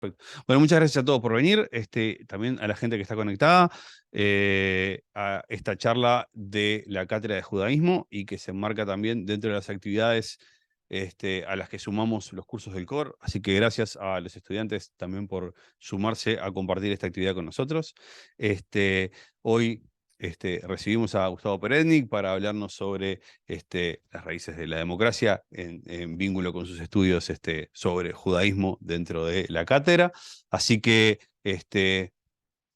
Perfecto. Bueno, muchas gracias a todos por venir, también a la gente que está conectada a esta charla de la Cátedra de Judaísmo y que se enmarca también dentro de las actividades a las que sumamos los cursos del COR. Así que gracias a los estudiantes también por sumarse a compartir esta actividad con nosotros. Hoy recibimos a Gustavo Perednik para hablarnos sobre las raíces de la democracia en vínculo con sus estudios sobre judaísmo dentro de la cátedra. Así que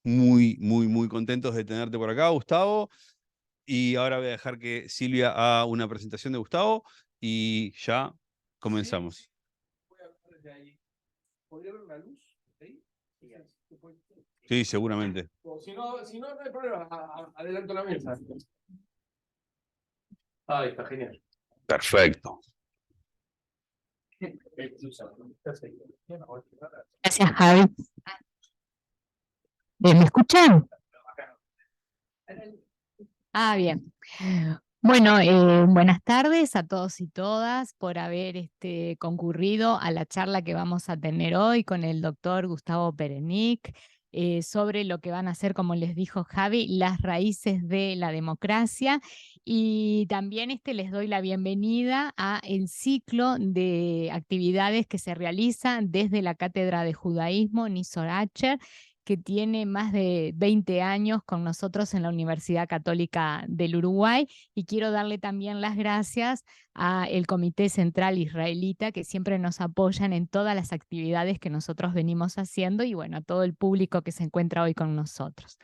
muy, muy, muy contentos de tenerte por acá, Gustavo. Y ahora voy a dejar que Silvia haga una presentación de Gustavo y ya comenzamos. Sí, voy a ver desde ahí. ¿Podría haber una luz ahí? Sí, seguramente. Si no, no hay problema. Adelanto la mesa. Ahí está, genial. Perfecto. Gracias, Javi. ¿Me escuchan? Ah, bien. Bueno, buenas tardes a todos y todas por haber concurrido a la charla que vamos a tener hoy con el doctor Gustavo Perednik sobre lo que van a ser, como les dijo Javi, las raíces de la democracia. Y también les doy la bienvenida a el ciclo de actividades que se realizan desde la Cátedra de Judaísmo Nisor Acher, que tiene más de 20 años con nosotros en la Universidad Católica del Uruguay, y quiero darle también las gracias al Comité Central Israelita, que siempre nos apoyan en todas las actividades que nosotros venimos haciendo, y bueno, a todo el público que se encuentra hoy con nosotros.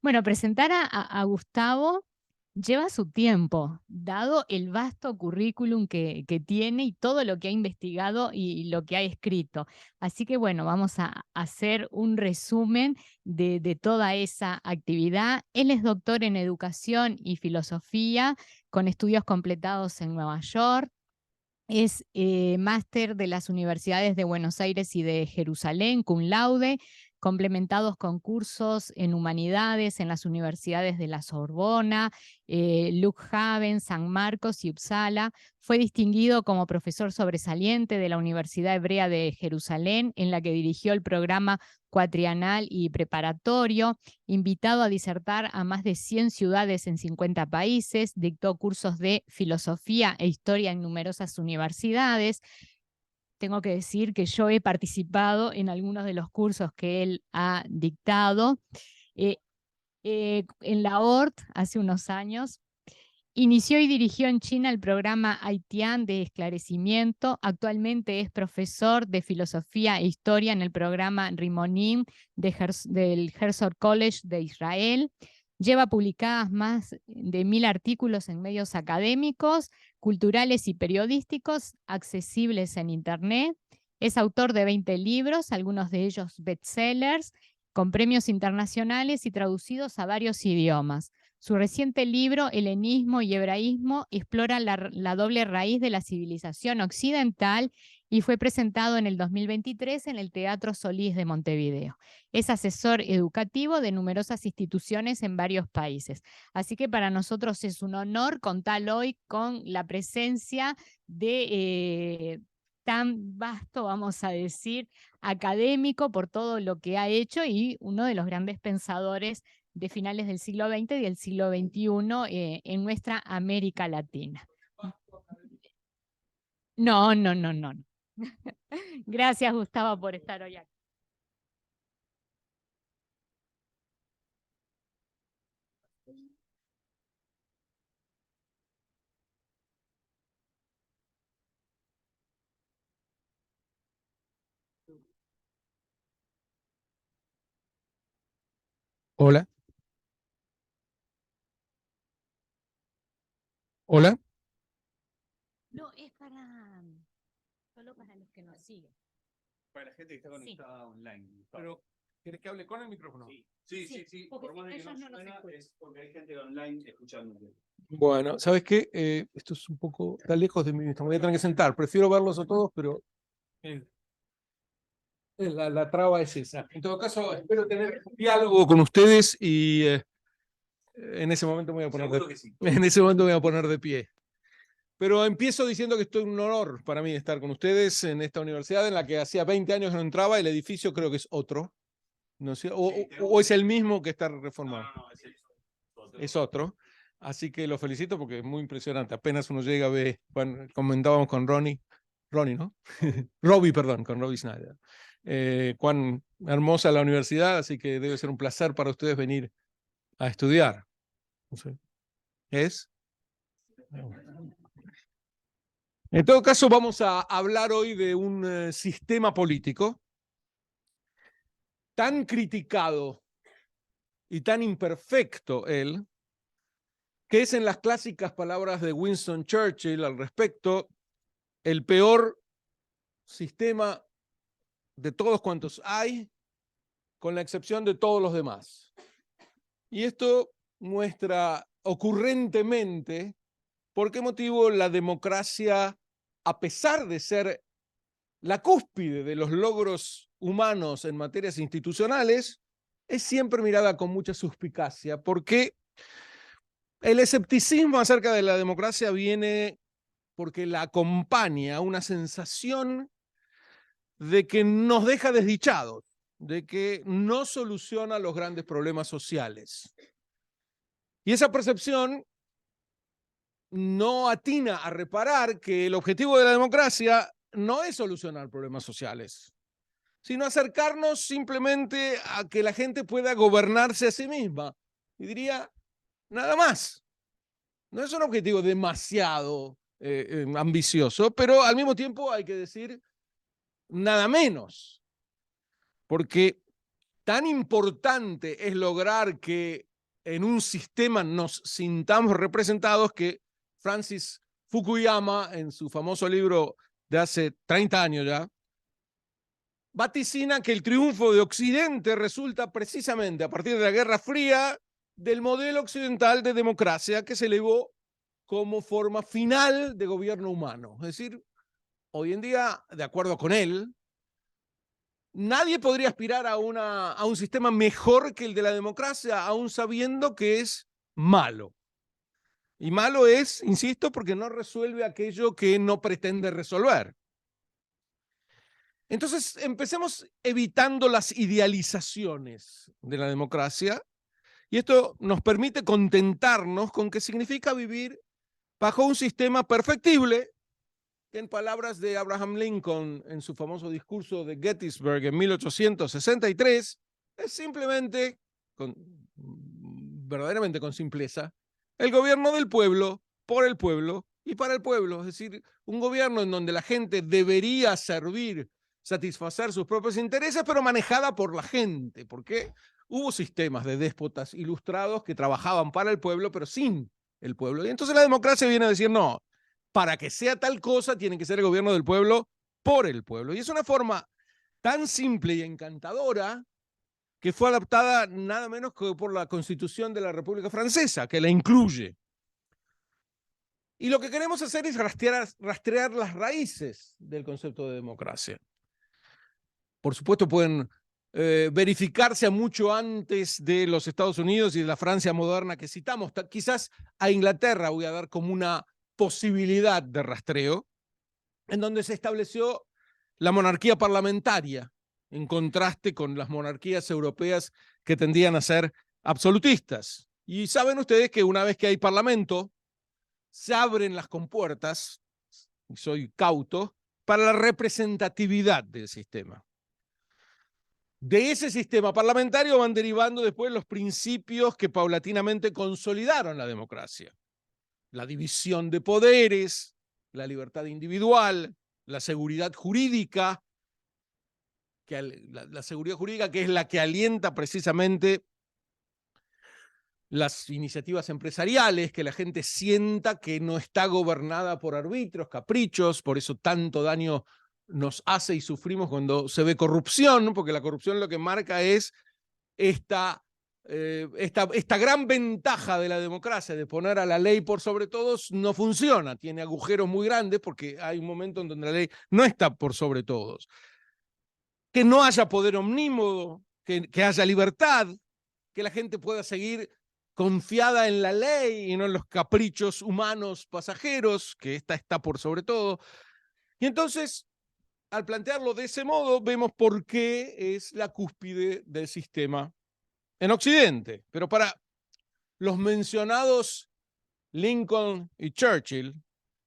Bueno, presentar a Gustavo lleva su tiempo, dado el vasto currículum que tiene y todo lo que ha investigado y lo que ha escrito. Así que bueno, vamos a hacer un resumen de toda esa actividad. Él es doctor en Educación y Filosofía, con estudios completados en Nueva York. Es máster de las universidades de Buenos Aires y de Jerusalén, cum laude, complementados con cursos en humanidades en las universidades de la Sorbona, Leuven, San Marcos y Uppsala. Fue distinguido como profesor sobresaliente de la Universidad Hebrea de Jerusalén, en la que dirigió el programa cuatrienal y preparatorio, invitado a disertar a más de 100 ciudades en 50 países, dictó cursos de filosofía e historia en numerosas universidades. Tengo que decir que yo he participado en algunos de los cursos que él ha dictado. En la ORT, hace unos años, inició y dirigió en China el programa Haitian de esclarecimiento. Actualmente es profesor de filosofía e historia en el programa Rimonim del Herzog College de Israel. Lleva publicadas más de 1000 artículos en medios académicos, culturales y periodísticos accesibles en Internet. Es autor de 20 libros, algunos de ellos bestsellers, con premios internacionales y traducidos a varios idiomas. Su reciente libro, Helenismo y Hebraísmo, explora la doble raíz de la civilización occidental y fue presentado en el 2023 en el Teatro Solís de Montevideo. Es asesor educativo de numerosas instituciones en varios países. Así que para nosotros es un honor contar hoy con la presencia de tan vasto, vamos a decir, académico por todo lo que ha hecho y uno de los grandes pensadores de finales del siglo XX y del siglo XXI en nuestra América Latina. No. Gracias, Gustavo, por estar hoy aquí. Hola. Hola. No, es solo para los que nos siguen. Para la gente que está conectada online. Pero, ¿quieres que hable con el micrófono? Sí. Por más de que no suena, es porque hay gente online escuchando. Bueno, ¿sabes qué? Esto es un poco, está lejos de mí, me voy a tener que sentar. Prefiero verlos a todos, pero la traba es esa. En todo caso, espero tener un diálogo con ustedes y en ese momento me voy a poner Seguro que sí. en ese momento me voy a poner de pie. Pero empiezo diciendo que es un honor para mí estar con ustedes en esta universidad en la que hacía 20 años que no entraba. El edificio creo que es otro. ¿No sé? O es el mismo que está reformado. Es otro. Así que lo felicito porque es muy impresionante. Apenas uno llega, ve, comentábamos con Ronnie, ¿no? Robbie, perdón, con Robbie Schneider. Cuán hermosa la universidad, así que debe ser un placer para ustedes venir a estudiar. No sé. ¿Es? En todo caso, vamos a hablar hoy de un sistema político tan criticado y tan imperfecto él, que es, en las clásicas palabras de Winston Churchill al respecto, el peor sistema de todos cuantos hay, con la excepción de todos los demás. Y esto muestra ocurrentemente por qué motivo la democracia, a pesar de ser la cúspide de los logros humanos en materias institucionales, es siempre mirada con mucha suspicacia, porque el escepticismo acerca de la democracia viene porque la acompaña una sensación de que nos deja desdichados, de que no soluciona los grandes problemas sociales. Y esa percepción no atina a reparar que el objetivo de la democracia no es solucionar problemas sociales, sino acercarnos simplemente a que la gente pueda gobernarse a sí misma. Y diría, nada más. No es un objetivo demasiado ambicioso, pero al mismo tiempo hay que decir nada menos. Porque tan importante es lograr que en un sistema nos sintamos representados que Francis Fukuyama, en su famoso libro de hace 30 años ya, vaticina que el triunfo de Occidente resulta precisamente a partir de la Guerra Fría del modelo occidental de democracia que se elevó como forma final de gobierno humano. Es decir, hoy en día, de acuerdo con él, nadie podría aspirar a un sistema mejor que el de la democracia, aún sabiendo que es malo. Y malo es, insisto, porque no resuelve aquello que no pretende resolver. Entonces, empecemos evitando las idealizaciones de la democracia, y esto nos permite contentarnos con qué significa vivir bajo un sistema perfectible, que, en palabras de Abraham Lincoln en su famoso discurso de Gettysburg en 1863, es simplemente, verdaderamente con simpleza, el gobierno del pueblo, por el pueblo y para el pueblo. Es decir, un gobierno en donde la gente debería servir, satisfacer sus propios intereses, pero manejada por la gente, porque hubo sistemas de déspotas ilustrados que trabajaban para el pueblo, pero sin el pueblo. Y entonces la democracia viene a decir, no, para que sea tal cosa tiene que ser el gobierno del pueblo por el pueblo. Y es una forma tan simple y encantadora que fue adaptada nada menos que por la Constitución de la República Francesa, que la incluye. Y lo que queremos hacer es rastrear las raíces del concepto de democracia. Por supuesto, pueden verificarse a mucho antes de los Estados Unidos y de la Francia moderna que citamos. Quizás a Inglaterra voy a dar como una posibilidad de rastreo, en donde se estableció la monarquía parlamentaria, en contraste con las monarquías europeas que tendían a ser absolutistas. Y saben ustedes que una vez que hay parlamento, se abren las compuertas, y soy cauto, para la representatividad del sistema. De ese sistema parlamentario van derivando después los principios que paulatinamente consolidaron la democracia. La división de poderes, la libertad individual, la seguridad jurídica, la seguridad jurídica que es la que alienta precisamente las iniciativas empresariales, que la gente sienta que no está gobernada por arbitrios, caprichos, por eso tanto daño nos hace y sufrimos cuando se ve corrupción, porque la corrupción lo que marca es esta gran ventaja de la democracia de poner a la ley por sobre todos. No funciona, tiene agujeros muy grandes porque hay un momento en donde la ley no está por sobre todos. Que no haya poder omnímodo, que haya libertad, que la gente pueda seguir confiada en la ley y no en los caprichos humanos pasajeros, que esta está por sobre todo. Y entonces, al plantearlo de ese modo, vemos por qué es la cúspide del sistema en Occidente. Pero para los mencionados Lincoln y Churchill,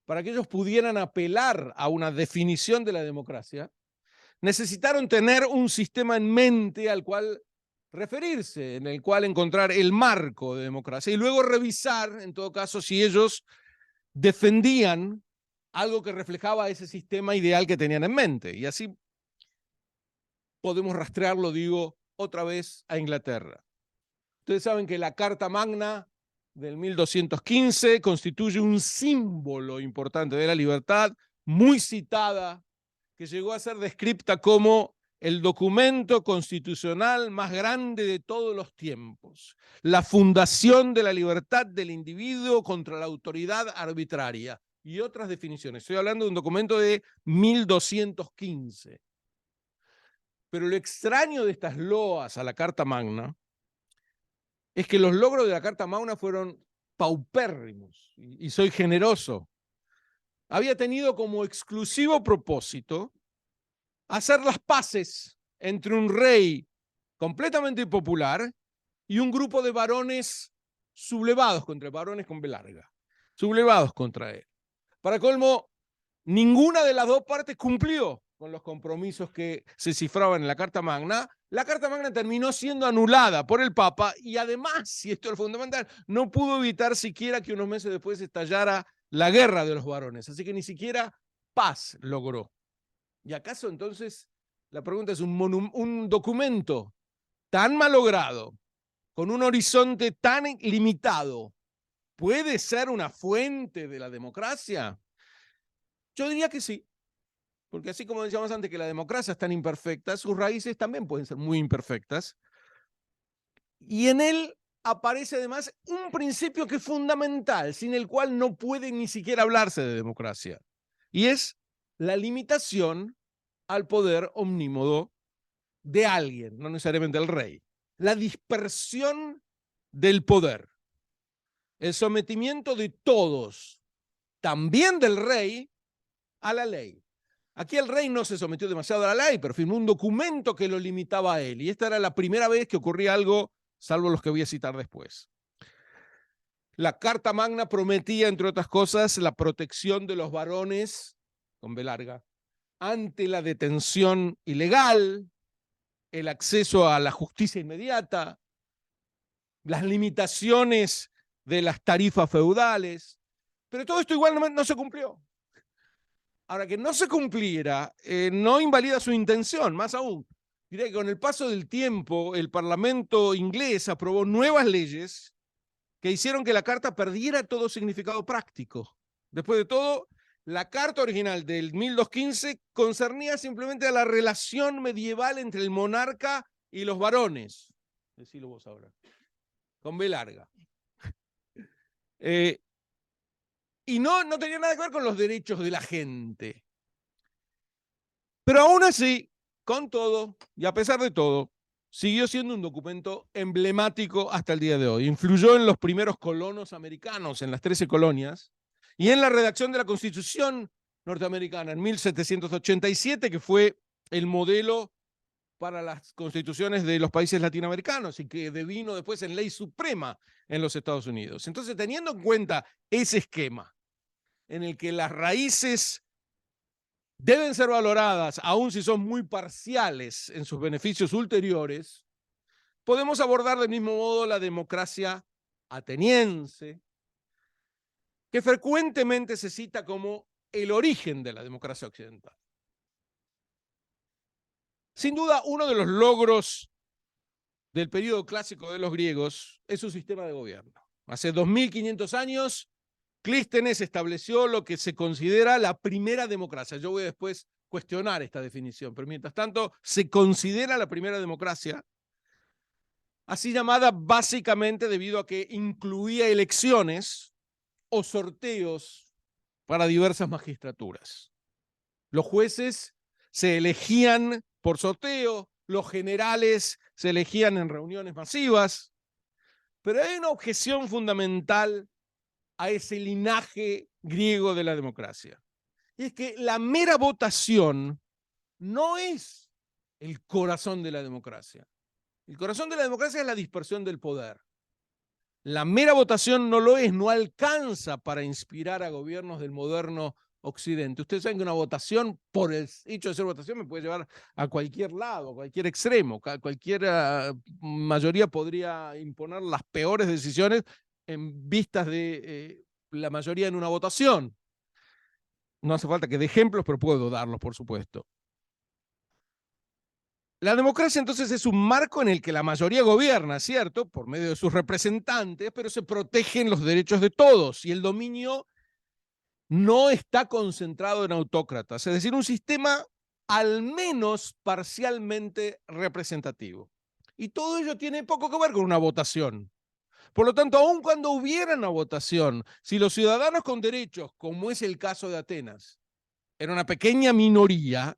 para que ellos pudieran apelar a una definición de la democracia, necesitaron tener un sistema en mente al cual referirse, en el cual encontrar el marco de democracia y luego revisar, en todo caso, si ellos defendían algo que reflejaba ese sistema ideal que tenían en mente. Y así podemos rastrearlo, digo, otra vez a Inglaterra. Ustedes saben que la Carta Magna del 1215 constituye un símbolo importante de la libertad, muy citada, que llegó a ser descripta como el documento constitucional más grande de todos los tiempos, la fundación de la libertad del individuo contra la autoridad arbitraria y otras definiciones. Estoy hablando de un documento de 1215. Pero lo extraño de estas loas a la Carta Magna es que los logros de la Carta Magna fueron paupérrimos, y soy generoso. Había tenido como exclusivo propósito hacer las paces entre un rey completamente impopular y un grupo de varones sublevados contra varones con B larga, sublevados contra él. Para colmo, ninguna de las dos partes cumplió con los compromisos que se cifraban en la Carta Magna. La Carta Magna terminó siendo anulada por el Papa y además, y esto es lo fundamental, no pudo evitar siquiera que unos meses después estallara la guerra de los varones. Así que ni siquiera paz logró. ¿Y acaso entonces, la pregunta es, un documento tan malogrado, con un horizonte tan limitado, puede ser una fuente de la democracia? Yo diría que sí, porque así como decíamos antes que la democracia es tan imperfecta, sus raíces también pueden ser muy imperfectas. Y en él aparece además un principio que es fundamental, sin el cual no puede ni siquiera hablarse de democracia, y es la limitación al poder omnímodo de alguien, no necesariamente el rey. La dispersión del poder, el sometimiento de todos, también del rey, a la ley. Aquí el rey no se sometió demasiado a la ley, pero firmó un documento que lo limitaba a él. Y esta era la primera vez que ocurría algo, salvo los que voy a citar después. La Carta Magna prometía, entre otras cosas, la protección de los varones, con B larga, ante la detención ilegal, el acceso a la justicia inmediata, las limitaciones de las tarifas feudales. Pero todo esto igual no se cumplió. Ahora, que no se cumpliera no invalida su intención, más aún. Diré que con el paso del tiempo, el Parlamento inglés aprobó nuevas leyes que hicieron que la carta perdiera todo significado práctico. Después de todo, la carta original del 1215 concernía simplemente a la relación medieval entre el monarca y los varones. Decilo vos ahora. Con B larga. Y no tenía nada que ver con los derechos de la gente. Pero aún así, con todo, y a pesar de todo, siguió siendo un documento emblemático hasta el día de hoy. Influyó en los primeros colonos americanos, en las 13 colonias, y en la redacción de la Constitución norteamericana en 1787, que fue el modelo para las constituciones de los países latinoamericanos y que devino después en ley suprema en los Estados Unidos. Entonces, teniendo en cuenta ese esquema en el que las raíces deben ser valoradas, aun si son muy parciales en sus beneficios ulteriores, podemos abordar del mismo modo la democracia ateniense, que frecuentemente se cita como el origen de la democracia occidental. Sin duda, uno de los logros del periodo clásico de los griegos es su sistema de gobierno. Hace 2500 años, Clístenes estableció lo que se considera la primera democracia. Yo voy a después cuestionar esta definición, pero mientras tanto se considera la primera democracia, así llamada básicamente debido a que incluía elecciones o sorteos para diversas magistraturas. Los jueces se elegían por sorteo, los generales se elegían en reuniones masivas, Pero hay una objeción fundamental a ese linaje griego de la democracia. Y es que la mera votación no es el corazón de la democracia. El corazón de la democracia es la dispersión del poder. La mera votación no lo es, no alcanza para inspirar a gobiernos del moderno Occidente. Ustedes saben que una votación, por el hecho de ser votación, me puede llevar a cualquier lado, a cualquier extremo. Cualquier mayoría podría imponer las peores decisiones en vistas de la mayoría en una votación. No hace falta que dé ejemplos, pero puedo darlos, por supuesto. La democracia entonces es un marco en el que la mayoría gobierna, ¿cierto? Por medio de sus representantes, pero se protegen los derechos de todos y el dominio no está concentrado en autócratas, es decir, un sistema al menos parcialmente representativo. Y todo ello tiene poco que ver con una votación. Por lo tanto, aun cuando hubiera una votación, si los ciudadanos con derechos, como es el caso de Atenas, era una pequeña minoría,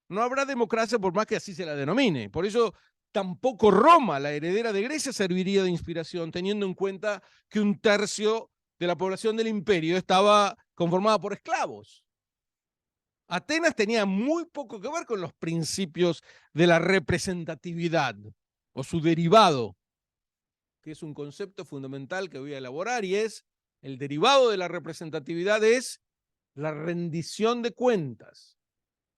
no habrá democracia por más que así se la denomine. Por eso tampoco Roma, la heredera de Grecia, serviría de inspiración, teniendo en cuenta que un tercio de la población del imperio estaba conformada por esclavos. Atenas tenía muy poco que ver con los principios de la representatividad o su derivado, que es un concepto fundamental que voy a elaborar, y es el derivado de la representatividad es la rendición de cuentas.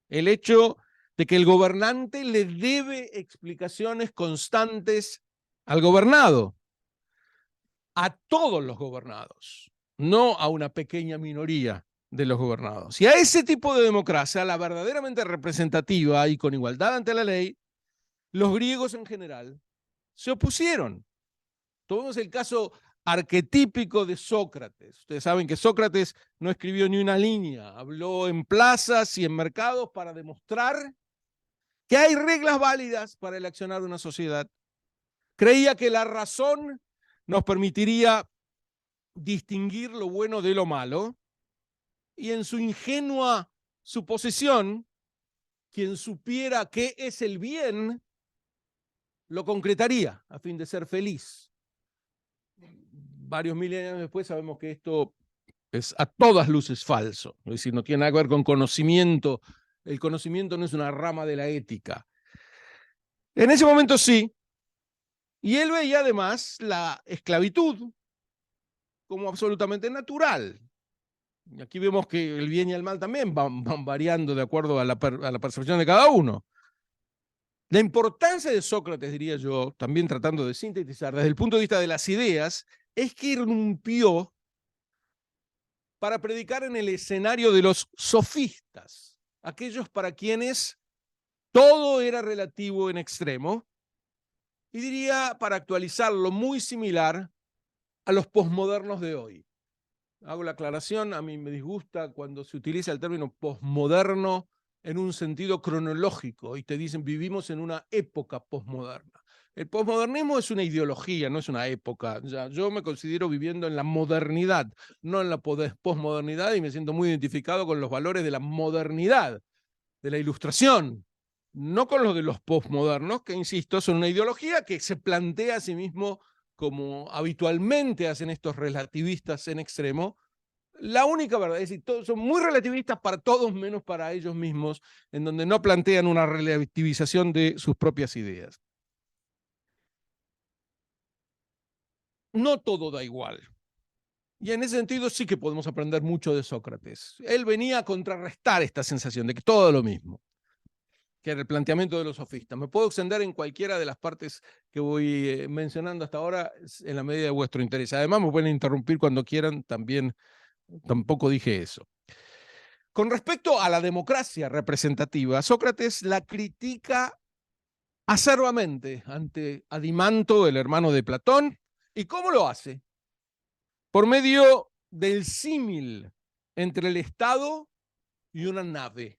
El hecho de que el gobernante le debe explicaciones constantes al gobernado, a todos los gobernados, no a una pequeña minoría de los gobernados. Y a ese tipo de democracia, la verdaderamente representativa y con igualdad ante la ley, los griegos en general se opusieron. Tomemos el caso arquetípico de Sócrates. Ustedes saben que Sócrates no escribió ni una línea, habló en plazas y en mercados para demostrar que hay reglas válidas para el accionar de una sociedad. Creía que la razón nos permitiría distinguir lo bueno de lo malo, y en su ingenua suposición, quien supiera qué es el bien, lo concretaría a fin de ser feliz. Varios miles de años después sabemos que esto es a todas luces falso, es decir, no tiene nada que ver con conocimiento. El conocimiento no es una rama de la ética. En ese momento sí, y él veía además la esclavitud como absolutamente natural. Y aquí vemos que el bien y el mal también van variando de acuerdo a la percepción de cada uno. La importancia de Sócrates, diría yo, también tratando de sintetizar desde el punto de vista de las ideas, es que irrumpió para predicar en el escenario de los sofistas, aquellos para quienes todo era relativo en extremo, y diría, para actualizarlo, muy similar a los posmodernos de hoy. Hago la aclaración, a mí me disgusta cuando se utiliza el término posmoderno en un sentido cronológico y te dicen vivimos en una época posmoderna. El posmodernismo es una ideología, no es una época. Ya, yo me considero viviendo en la modernidad, no en la posmodernidad, y me siento muy identificado con los valores de la modernidad, de la ilustración, no con los de los posmodernos, que insisto, son una ideología que se plantea a sí mismo como habitualmente hacen estos relativistas en extremo, la única verdad, es decir, todos son muy relativistas para todos menos para ellos mismos, en donde no plantean una relativización de sus propias ideas. No todo da igual. Y en ese sentido sí que podemos aprender mucho de Sócrates. Él venía a contrarrestar esta sensación de que todo es lo mismo, que era el planteamiento de los sofistas. Me puedo extender en cualquiera de las partes que voy mencionando hasta ahora en la medida de vuestro interés. Además, me pueden interrumpir cuando quieran, tampoco dije eso. Con respecto a la democracia representativa, Sócrates la critica acerbamente ante Adimanto, el hermano de Platón. ¿Y cómo lo hace? Por medio del símil entre el Estado y una nave.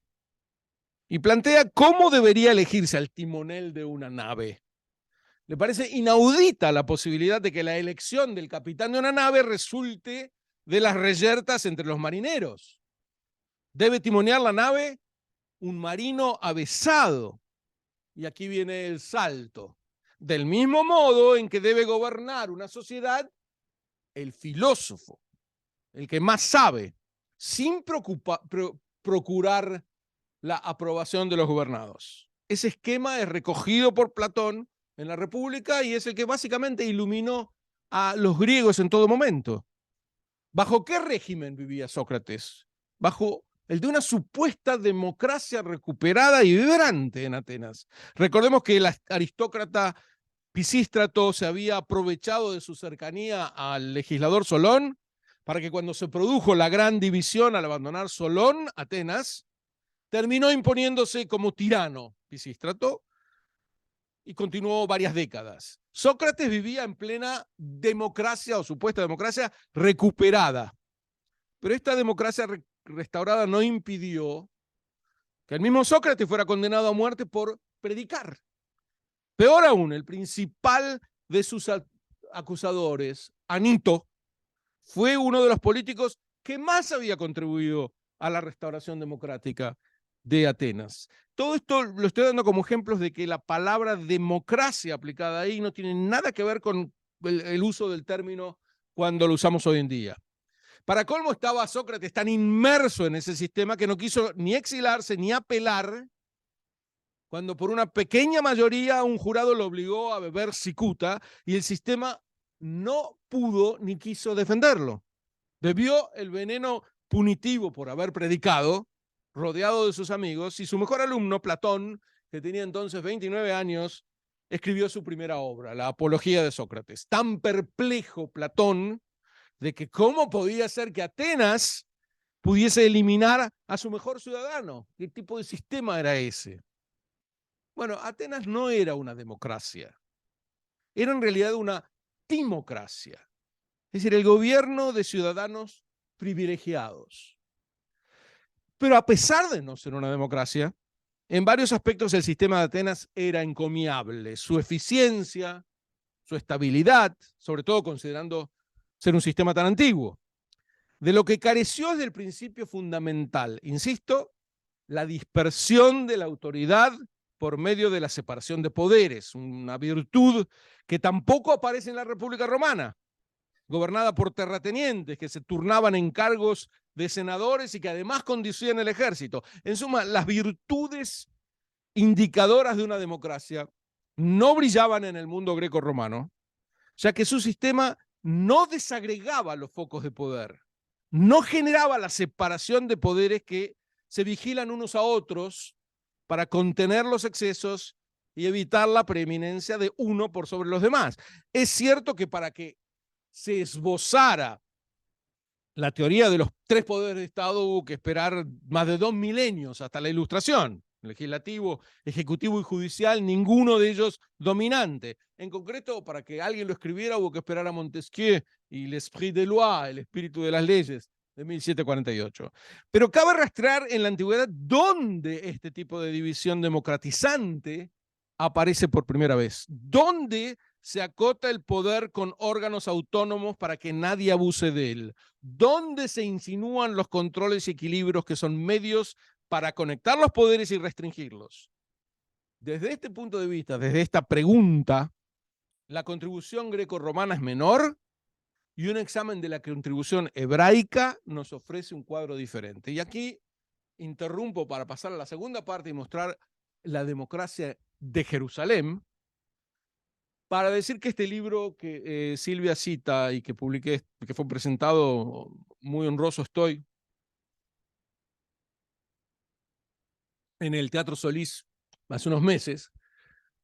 Y plantea cómo debería elegirse al timonel de una nave. Le parece inaudita la posibilidad de que la elección del capitán de una nave resulte de las reyertas entre los marineros. Debe timonear la nave un marino avesado. Y aquí viene el salto. Del mismo modo en que debe gobernar una sociedad el filósofo, el que más sabe, sin procurar la aprobación de los gobernados. Ese esquema es recogido por Platón en la República y es el que básicamente iluminó a los griegos en todo momento. ¿Bajo qué régimen vivía Sócrates? Bajo el de una supuesta democracia recuperada y vibrante en Atenas. Recordemos que el aristócrata Pisístrato se había aprovechado de su cercanía al legislador Solón para que cuando se produjo la gran división al abandonar Solón, Atenas, terminó imponiéndose como tirano Pisístrato y continuó varias décadas. Sócrates vivía en plena democracia o supuesta democracia recuperada, pero esta democracia restaurada no impidió que el mismo Sócrates fuera condenado a muerte por predicar. Peor aún, el principal de sus acusadores, Anito, fue uno de los políticos que más había contribuido a la restauración democrática de Atenas. Todo esto lo estoy dando como ejemplos de que la palabra democracia aplicada ahí no tiene nada que ver con el uso del término cuando lo usamos hoy en día. Para colmo, estaba Sócrates tan inmerso en ese sistema que no quiso ni exilarse ni apelar cuando por una pequeña mayoría un jurado lo obligó a beber cicuta y el sistema no pudo ni quiso defenderlo. Bebió el veneno punitivo por haber predicado, rodeado de sus amigos, y su mejor alumno, Platón, que tenía entonces 29 años, escribió su primera obra, La Apología de Sócrates. Tan perplejo Platón de que cómo podía ser que Atenas pudiese eliminar a su mejor ciudadano. ¿Qué tipo de sistema era ese? Bueno, Atenas no era una democracia, era en realidad una timocracia, es decir, el gobierno de ciudadanos privilegiados. Pero a pesar de no ser una democracia, en varios aspectos el sistema de Atenas era encomiable. Su eficiencia, su estabilidad, sobre todo considerando ser un sistema tan antiguo. De lo que careció desde el principio fundamental, insisto, la dispersión de la autoridad por medio de la separación de poderes, una virtud que tampoco aparece en la República Romana, gobernada por terratenientes que se turnaban en cargos de senadores y que además conducían el ejército. En suma, las virtudes indicadoras de una democracia no brillaban en el mundo greco-romano, ya que su sistema no desagregaba los focos de poder, no generaba la separación de poderes que se vigilan unos a otros para contener los excesos y evitar la preeminencia de uno por sobre los demás. Es cierto que para que se esbozara la teoría de los tres poderes de Estado hubo que esperar más de 2 milenios hasta la Ilustración. Legislativo, ejecutivo y judicial, ninguno de ellos dominante. En concreto, para que alguien lo escribiera hubo que esperar a Montesquieu y l'esprit de loi, el espíritu de las leyes, de 1748. Pero cabe rastrear en la antigüedad dónde este tipo de división democratizante aparece por primera vez. ¿Dónde se acota el poder con órganos autónomos para que nadie abuse de él? ¿Dónde se insinúan los controles y equilibrios que son medios para conectar los poderes y restringirlos? Desde este punto de vista, desde esta pregunta, la contribución greco-romana es menor y un examen de la contribución hebraica nos ofrece un cuadro diferente. Y aquí interrumpo para pasar a la segunda parte y mostrar la democracia de Jerusalén, para decir que este libro que Silvia cita y que publiqué, que fue presentado, muy honroso estoy, en el Teatro Solís hace unos meses,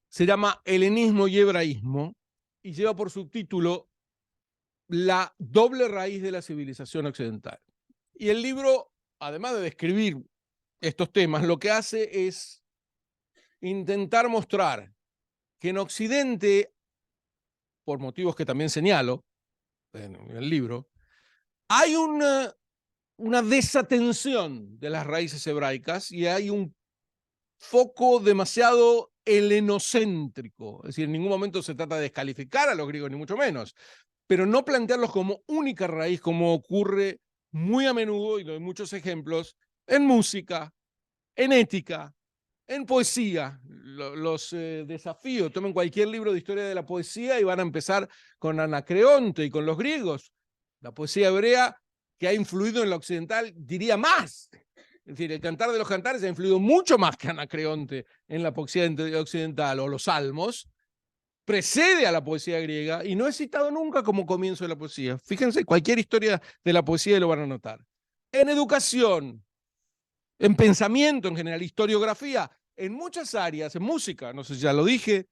se llama Helenismo y Hebraísmo y lleva por subtítulo La doble raíz de la civilización occidental. Y el libro, además de describir estos temas, lo que hace es intentar mostrar que en Occidente, por motivos que también señalo en el libro, hay una desatención de las raíces hebraicas y hay un foco demasiado helenocéntrico. Es decir, en ningún momento se trata de descalificar a los griegos, ni mucho menos, pero no plantearlos como única raíz, como ocurre muy a menudo, y doy muchos ejemplos, en música, en ética, En poesía, los desafíos, tomen cualquier libro de historia de la poesía y van a empezar con Anacreonte y con los griegos. La poesía hebrea, que ha influido en la occidental, diría más. Es decir, el Cantar de los Cantares ha influido mucho más que Anacreonte en la poesía occidental, o los Salmos, precede a la poesía griega y no es citado nunca como comienzo de la poesía. Fíjense, cualquier historia de la poesía lo van a notar. En educación, en pensamiento en general, historiografía, en muchas áreas, en música, no sé si ya lo dije,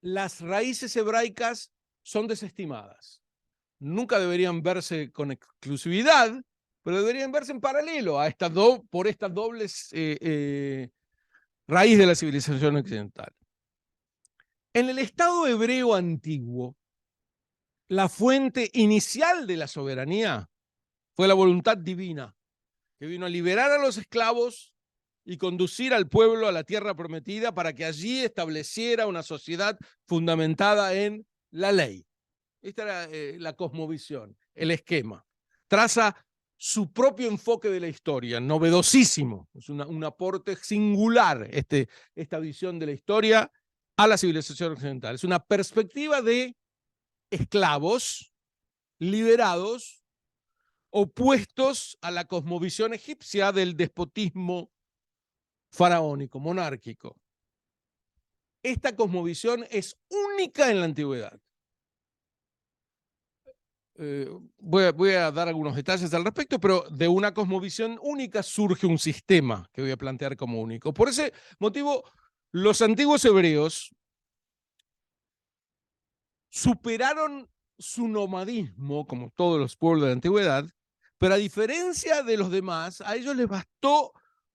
las raíces hebraicas son desestimadas. Nunca deberían verse con exclusividad, pero deberían verse en paralelo a por estas dobles raíz de la civilización occidental. En el Estado hebreo antiguo, la fuente inicial de la soberanía fue la voluntad divina, que vino a liberar a los esclavos y conducir al pueblo a la tierra prometida para que allí estableciera una sociedad fundamentada en la ley. Esta era la cosmovisión, el esquema. Traza su propio enfoque de la historia, novedosísimo. Es un aporte singular esta visión de la historia a la civilización occidental. Es una perspectiva de esclavos liberados, opuestos a la cosmovisión egipcia del despotismo faraónico, monárquico. Esta cosmovisión es única en la antigüedad. Voy a dar algunos detalles al respecto, pero de una cosmovisión única surge un sistema que voy a plantear como único. Por ese motivo, los antiguos hebreos superaron su nomadismo, como todos los pueblos de la antigüedad, pero a diferencia de los demás, a ellos les bastó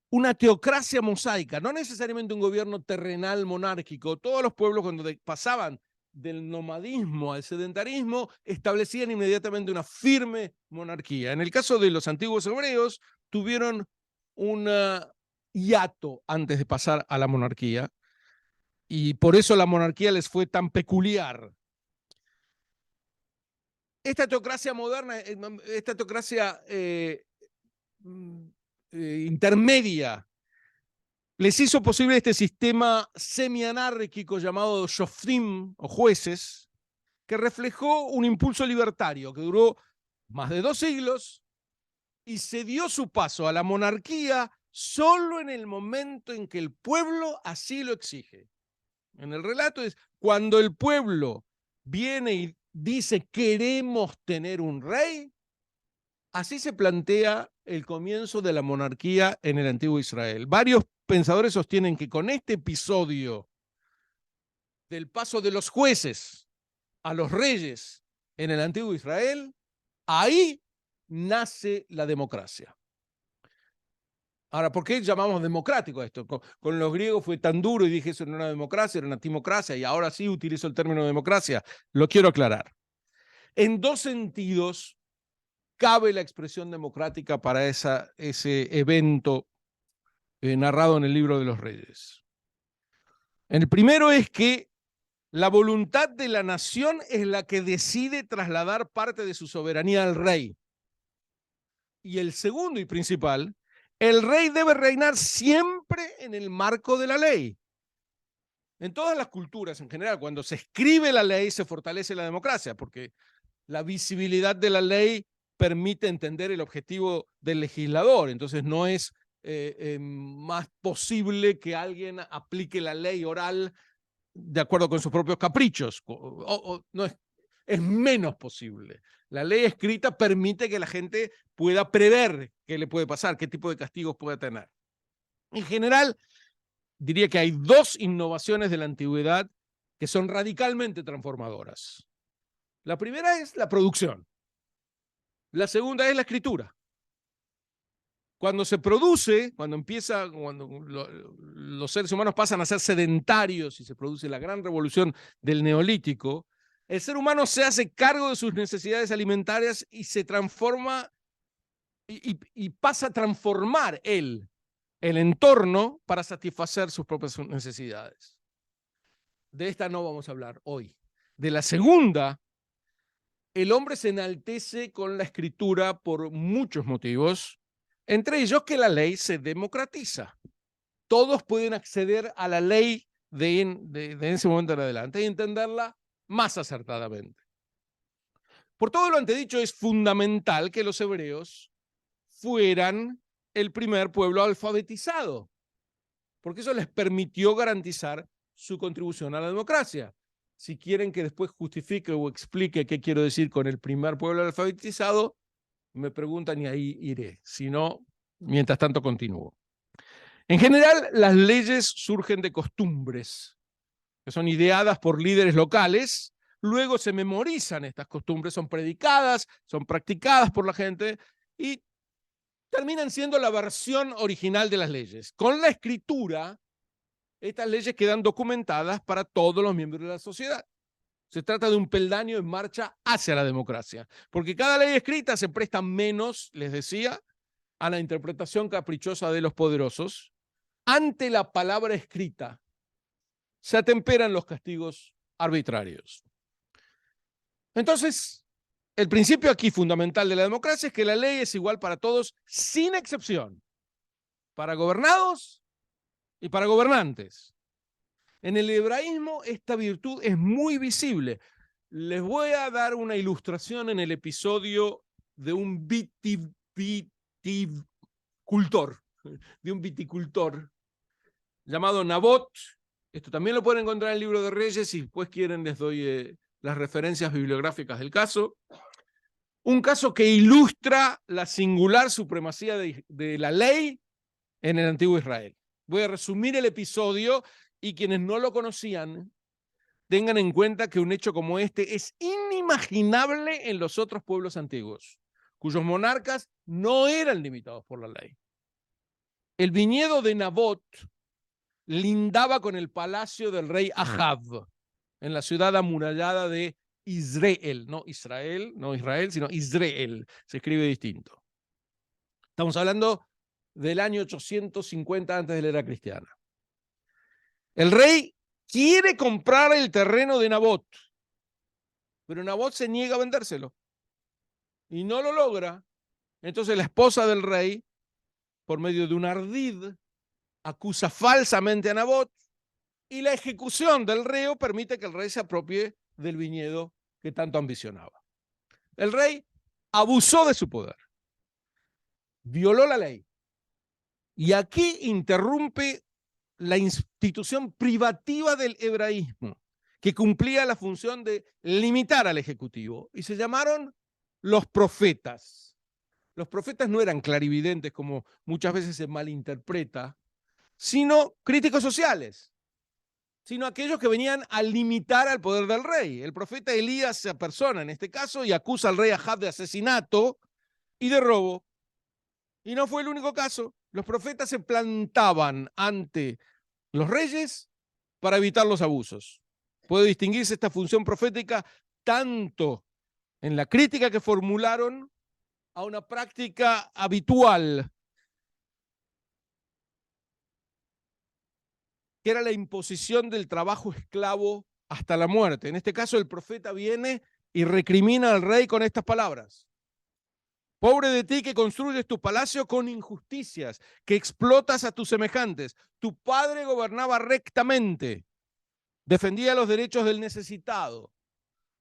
una teocracia mosaica, no necesariamente un gobierno terrenal monárquico. Todos los pueblos, cuando pasaban del nomadismo al sedentarismo, establecían inmediatamente una firme monarquía. En el caso de los antiguos hebreos, tuvieron un hiato antes de pasar a la monarquía, y por eso la monarquía les fue tan peculiar. Esta teocracia moderna, esta teocracia intermedia, les hizo posible este sistema semianárquico llamado shoftim, o jueces, que reflejó un impulso libertario que duró más de 2 siglos y se dio su paso a la monarquía solo en el momento en que el pueblo así lo exige. En el relato es cuando el pueblo viene y dice queremos tener un rey, así se plantea el comienzo de la monarquía en el antiguo Israel. Varios pensadores sostienen que con este episodio del paso de los jueces a los reyes en el antiguo Israel, ahí nace la democracia. Ahora, ¿por qué llamamos democrático a esto? Con los griegos fue tan duro y dije eso no era una democracia, era una timocracia, y ahora sí utilizo el término democracia. Lo quiero aclarar. En 2 sentidos cabe la expresión democrática para ese evento narrado en el libro de los Reyes. El primero es que la voluntad de la nación es la que decide trasladar parte de su soberanía al rey. Y el segundo y principal, el rey debe reinar siempre en el marco de la ley. En todas las culturas en general, cuando se escribe la ley, se fortalece la democracia, porque la visibilidad de la ley permite entender el objetivo del legislador. Entonces no es más posible que alguien aplique la ley oral de acuerdo con sus propios caprichos. No es menos posible. La ley escrita permite que la gente pueda prever qué le puede pasar, qué tipo de castigos puede tener. En general, diría que hay 2 innovaciones de la antigüedad que son radicalmente transformadoras. La primera es la producción. La segunda es la escritura. Cuando se produce, cuando los seres humanos pasan a ser sedentarios y se produce la gran revolución del Neolítico, el ser humano se hace cargo de sus necesidades alimentarias y se transforma y pasa a transformar el entorno para satisfacer sus propias necesidades. De esta no vamos a hablar hoy. De la segunda, el hombre se enaltece con la escritura por muchos motivos, entre ellos que la ley se democratiza. todos pueden acceder a la ley de ese momento en adelante y entenderla más acertadamente. Por todo lo antedicho, es fundamental que los hebreos fueran el primer pueblo alfabetizado, porque eso les permitió garantizar su contribución a la democracia. Si quieren que después justifique o explique qué quiero decir con el primer pueblo alfabetizado, me preguntan y ahí iré. Si no, mientras tanto continúo. En general, las leyes surgen de costumbres, que son ideadas por líderes locales, luego se memorizan estas costumbres, son predicadas, son practicadas por la gente y terminan siendo la versión original de las leyes. Con la escritura, estas leyes quedan documentadas para todos los miembros de la sociedad. Se trata de un peldaño en marcha hacia la democracia, porque cada ley escrita se presta menos, les decía, a la interpretación caprichosa de los poderosos. Ante la palabra escrita se atemperan los castigos arbitrarios. Entonces, el principio aquí fundamental de la democracia es que la ley es igual para todos, sin excepción, para gobernados y para gobernantes. En el hebraísmo esta virtud es muy visible. Les voy a dar una ilustración en el episodio de un viticultor llamado Nabot. Esto también lo pueden encontrar en el libro de Reyes, si después quieren les doy las referencias bibliográficas del caso. Un caso que ilustra la singular supremacía de la ley en el antiguo Israel. Voy a resumir el episodio y quienes no lo conocían tengan en cuenta que un hecho como este es inimaginable en los otros pueblos antiguos, cuyos monarcas no eran limitados por la ley. El viñedo de Nabot lindaba con el palacio del rey Ahab, en la ciudad amurallada de Israel, no Israel, sino Israel, se escribe distinto. Estamos hablando del año 850 antes de la era cristiana. El rey quiere comprar el terreno de Nabot, pero Nabot se niega a vendérselo y no lo logra. Entonces la esposa del rey, por medio de un ardid, acusa falsamente a Nabot y la ejecución del reo permite que el rey se apropie del viñedo que tanto ambicionaba. El rey abusó de su poder, violó la ley y aquí interrumpe la institución privativa del hebraísmo, que cumplía la función de limitar al ejecutivo, y se llamaron los profetas. Los profetas no eran clarividentes, como muchas veces se malinterpreta, sino críticos sociales, sino aquellos que venían a limitar al poder del rey. El profeta Elías se apersona en este caso y acusa al rey Ahab de asesinato y de robo. Y no fue el único caso. Los profetas se plantaban ante los reyes para evitar los abusos. Puede distinguirse esta función profética tanto en la crítica que formularon a una práctica habitual, que era la imposición del trabajo esclavo hasta la muerte. En este caso, el profeta viene y recrimina al rey con estas palabras: pobre de ti que construyes tu palacio con injusticias, que explotas a tus semejantes. Tu padre gobernaba rectamente, defendía los derechos del necesitado.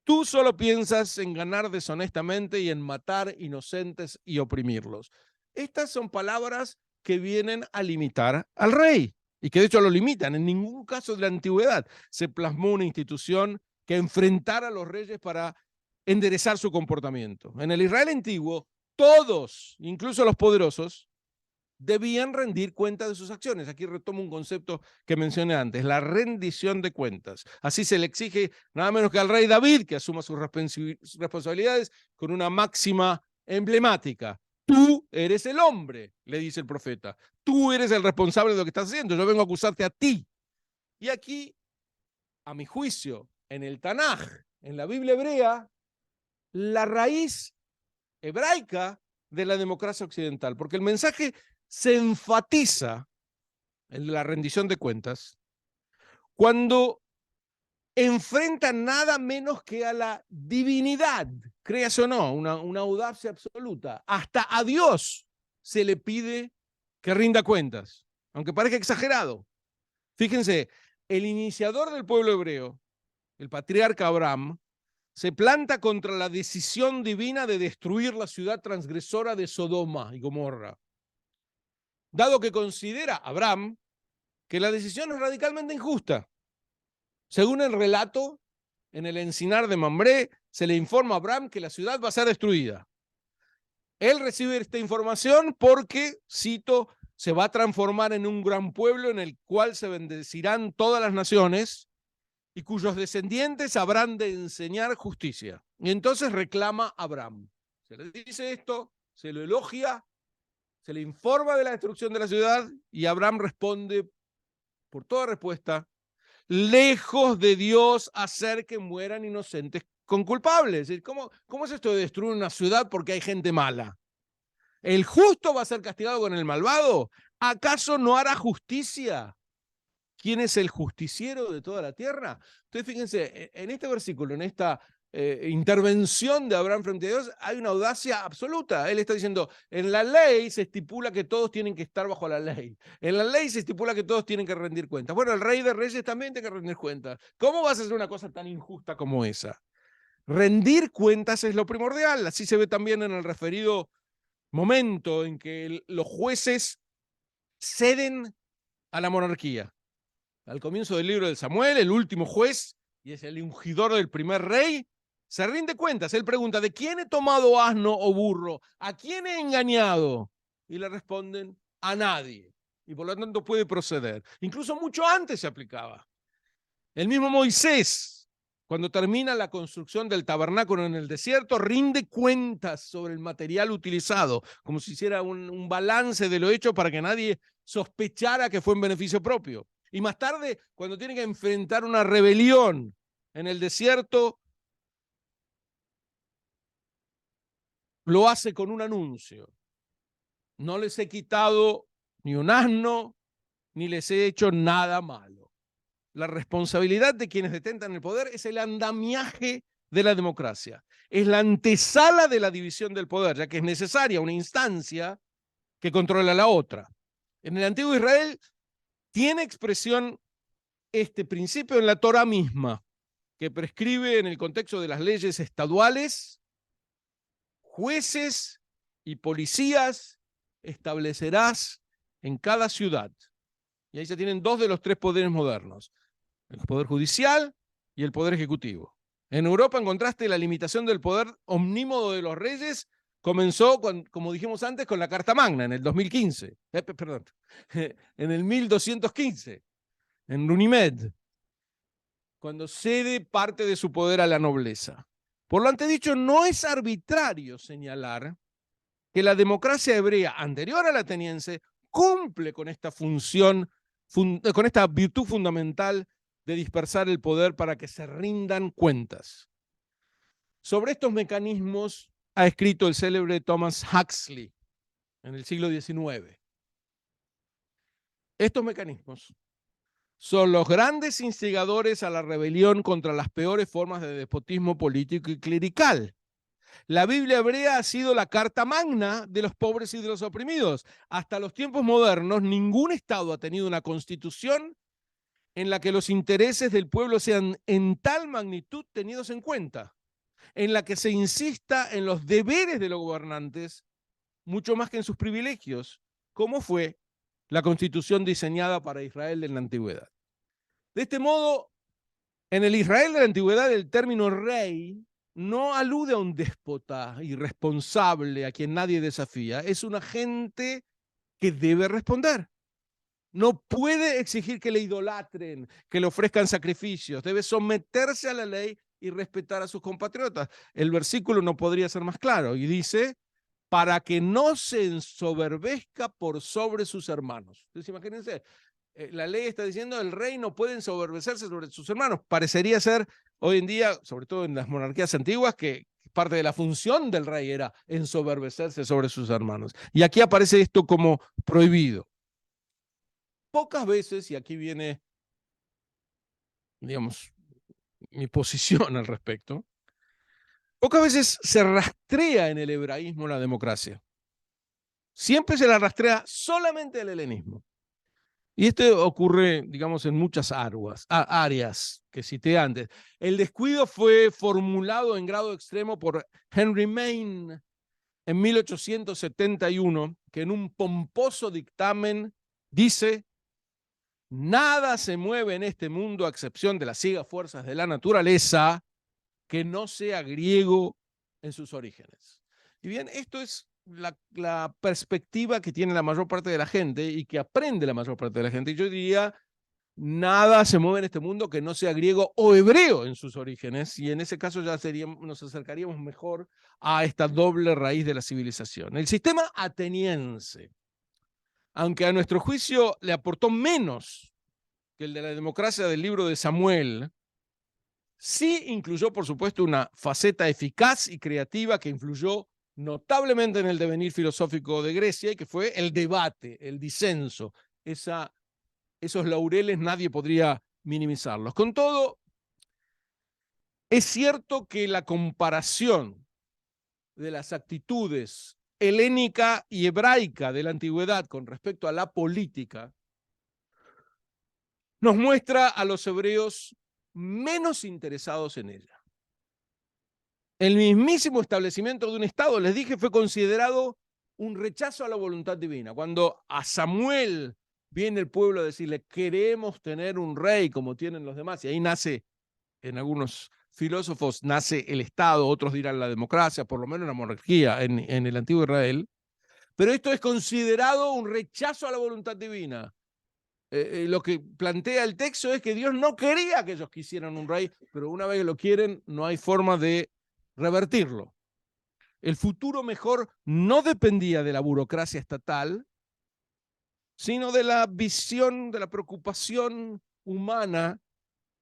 Tú solo piensas en ganar deshonestamente y en matar inocentes y oprimirlos. Estas son palabras que vienen a limitar al rey y que de hecho lo limitan. En ningún caso de la antigüedad se plasmó una institución que enfrentara a los reyes para enderezar su comportamiento. En el Israel antiguo, todos, incluso los poderosos, debían rendir cuenta de sus acciones. Aquí retomo un concepto que mencioné antes, la rendición de cuentas. Así se le exige nada menos que al rey David que asuma sus responsabilidades con una máxima emblemática. Tú eres el hombre, le dice el profeta. Tú eres el responsable de lo que estás haciendo. Yo vengo a acusarte a ti. Y aquí, a mi juicio, en el Tanaj, en la Biblia hebrea, la raíz hebraica de la democracia occidental, porque el mensaje se enfatiza en la rendición de cuentas cuando enfrenta nada menos que a la divinidad, créase o no, una audacia absoluta. Hasta a Dios se le pide que rinda cuentas. aunque parezca exagerado. Fíjense, el iniciador del pueblo hebreo, el patriarca Abraham, se planta contra la decisión divina de destruir la ciudad transgresora de Sodoma y Gomorra, dado que considera Abraham que la decisión es radicalmente injusta. Según el relato, en el encinar de Mambré, se le informa a Abraham que la ciudad va a ser destruida. Él recibe esta información porque, cito, se va a transformar en un gran pueblo en el cual se bendecirán todas las naciones y cuyos descendientes habrán de enseñar justicia. Y entonces reclama a Abraham. Se le dice esto, se lo elogia, se le informa de la destrucción de la ciudad y Abraham responde por toda respuesta: lejos de Dios hacer que mueran inocentes con culpables. ¿Cómo es esto de destruir una ciudad porque hay gente mala? ¿El justo va a ser castigado con el malvado? ¿Acaso no hará justicia? ¿Quién es el justiciero de toda la tierra? Entonces, fíjense, en este versículo, en esta intervención de Abraham frente a Dios, hay una audacia absoluta. Él está diciendo, en la ley se estipula que todos tienen que estar bajo la ley. En la ley se estipula que todos tienen que rendir cuentas. Bueno, el rey de reyes también tiene que rendir cuentas. ¿Cómo vas a hacer una cosa tan injusta como esa? Rendir cuentas es lo primordial. Así se ve también en el referido momento en que los jueces ceden a la monarquía. Al comienzo del libro de Samuel, el último juez, y es el ungidor del primer rey, se rinde cuentas. Él pregunta, ¿de quién he tomado asno o burro? ¿A quién he engañado? Y le responden, a nadie. Y por lo tanto puede proceder. Incluso mucho antes se aplicaba. El mismo Moisés, cuando termina la construcción del tabernáculo en el desierto, rinde cuentas sobre el material utilizado, como si hiciera un balance de lo hecho para que nadie sospechara que fue en beneficio propio. Y más tarde, cuando tiene que enfrentar una rebelión en el desierto, lo hace con un anuncio. No les he quitado ni un asno, ni les he hecho nada malo. La responsabilidad de quienes detentan el poder es el andamiaje de la democracia. Es la antesala de la división del poder, ya que es necesaria una instancia que controla la otra. En el antiguo Israel tiene expresión este principio en la Torá misma, que prescribe en el contexto de las leyes estaduales, jueces y policías establecerás en cada ciudad. Y ahí se tienen dos de los tres poderes modernos, el poder judicial y el poder ejecutivo. En Europa, en contraste, la limitación del poder omnímodo de los reyes comenzó, como dijimos antes, con la Carta Magna en el 2015, en el 1215, en Runimed, cuando cede parte de su poder a la nobleza. Por lo antedicho, no es arbitrario señalar que la democracia hebrea anterior a la ateniense cumple con esta función, con esta virtud fundamental de dispersar el poder para que se rindan cuentas. Sobre estos mecanismos ha escrito el célebre Thomas Huxley en el siglo XIX. Estos mecanismos son los grandes instigadores a la rebelión contra las peores formas de despotismo político y clerical. La Biblia hebrea ha sido la carta magna de los pobres y de los oprimidos. Hasta los tiempos modernos, ningún Estado ha tenido una constitución en la que los intereses del pueblo sean en tal magnitud tenidos en cuenta, en la que se insista en los deberes de los gobernantes mucho más que en sus privilegios, como fue la constitución diseñada para Israel en la antigüedad. De este modo, en el Israel de la antigüedad, el término rey no alude a un déspota irresponsable a quien nadie desafía, es un agente que debe responder. No puede exigir que le idolatren, que le ofrezcan sacrificios, debe someterse a la ley y respetar a sus compatriotas. El versículo no podría ser más claro y dice, para que no se ensoberbezca por sobre sus hermanos. Entonces imagínense, la ley está diciendo el rey no puede ensoberbecerse sobre sus hermanos. Parecería ser hoy en día, sobre todo en las monarquías antiguas, que parte de la función del rey era ensoberbecerse sobre sus hermanos. Y aquí aparece esto como prohibido. Pocas veces, y aquí viene, digamos, mi posición al respecto, pocas veces se rastrea en el hebraísmo la democracia. Siempre se la rastrea solamente el helenismo. Y esto ocurre, digamos, en muchas áreas que cité antes. El descuido fue formulado en grado extremo por Henry Maine en 1871, que en un pomposo dictamen dice: nada se mueve en este mundo a excepción de las ciegas fuerzas de la naturaleza que no sea griego en sus orígenes. Y bien, esto es la perspectiva que tiene la mayor parte de la gente y que aprende la mayor parte de la gente. Y yo diría, nada se mueve en este mundo que no sea griego o hebreo en sus orígenes, y en ese caso ya nos acercaríamos mejor a esta doble raíz de la civilización. El sistema ateniense, aunque a nuestro juicio le aportó menos que el de la democracia del libro de Samuel, sí incluyó, por supuesto, una faceta eficaz y creativa que influyó notablemente en el devenir filosófico de Grecia, y que fue el debate, el disenso. Esos laureles nadie podría minimizarlos. Con todo, es cierto que la comparación de las actitudes helénica y hebraica de la antigüedad con respecto a la política nos muestra a los hebreos menos interesados en ella. El mismísimo establecimiento de un Estado, les dije, fue considerado un rechazo a la voluntad divina. Cuando a Samuel viene el pueblo a decirle, queremos tener un rey como tienen los demás, y ahí nace, en algunos filósofos, nace el Estado, otros dirán la democracia, por lo menos la monarquía en el antiguo Israel, pero esto es considerado un rechazo a la voluntad divina. Lo que plantea el texto es que Dios no quería que ellos quisieran un rey, pero una vez que lo quieren, no hay forma de revertirlo. El futuro mejor no dependía de la burocracia estatal, sino de la visión, de la preocupación humana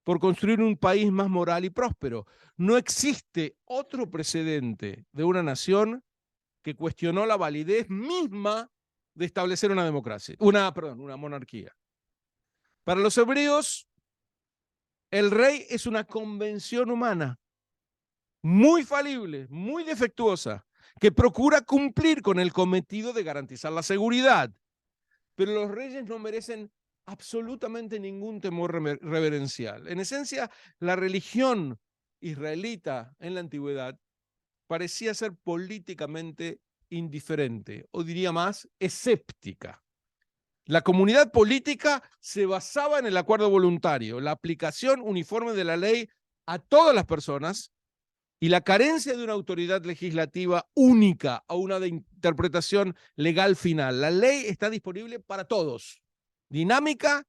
por construir un país más moral y próspero. No existe otro precedente de una nación que cuestionó la validez misma de establecer una democracia, una monarquía. Para los hebreos, el rey es una convención humana muy falible, muy defectuosa, que procura cumplir con el cometido de garantizar la seguridad. Pero los reyes no merecen absolutamente ningún temor reverencial. En esencia, la religión israelita en la antigüedad parecía ser políticamente indiferente, o diría más, escéptica. La comunidad política se basaba en el acuerdo voluntario, la aplicación uniforme de la ley a todas las personas y la carencia de una autoridad legislativa única o una de interpretación legal final. La ley está disponible para todos, dinámica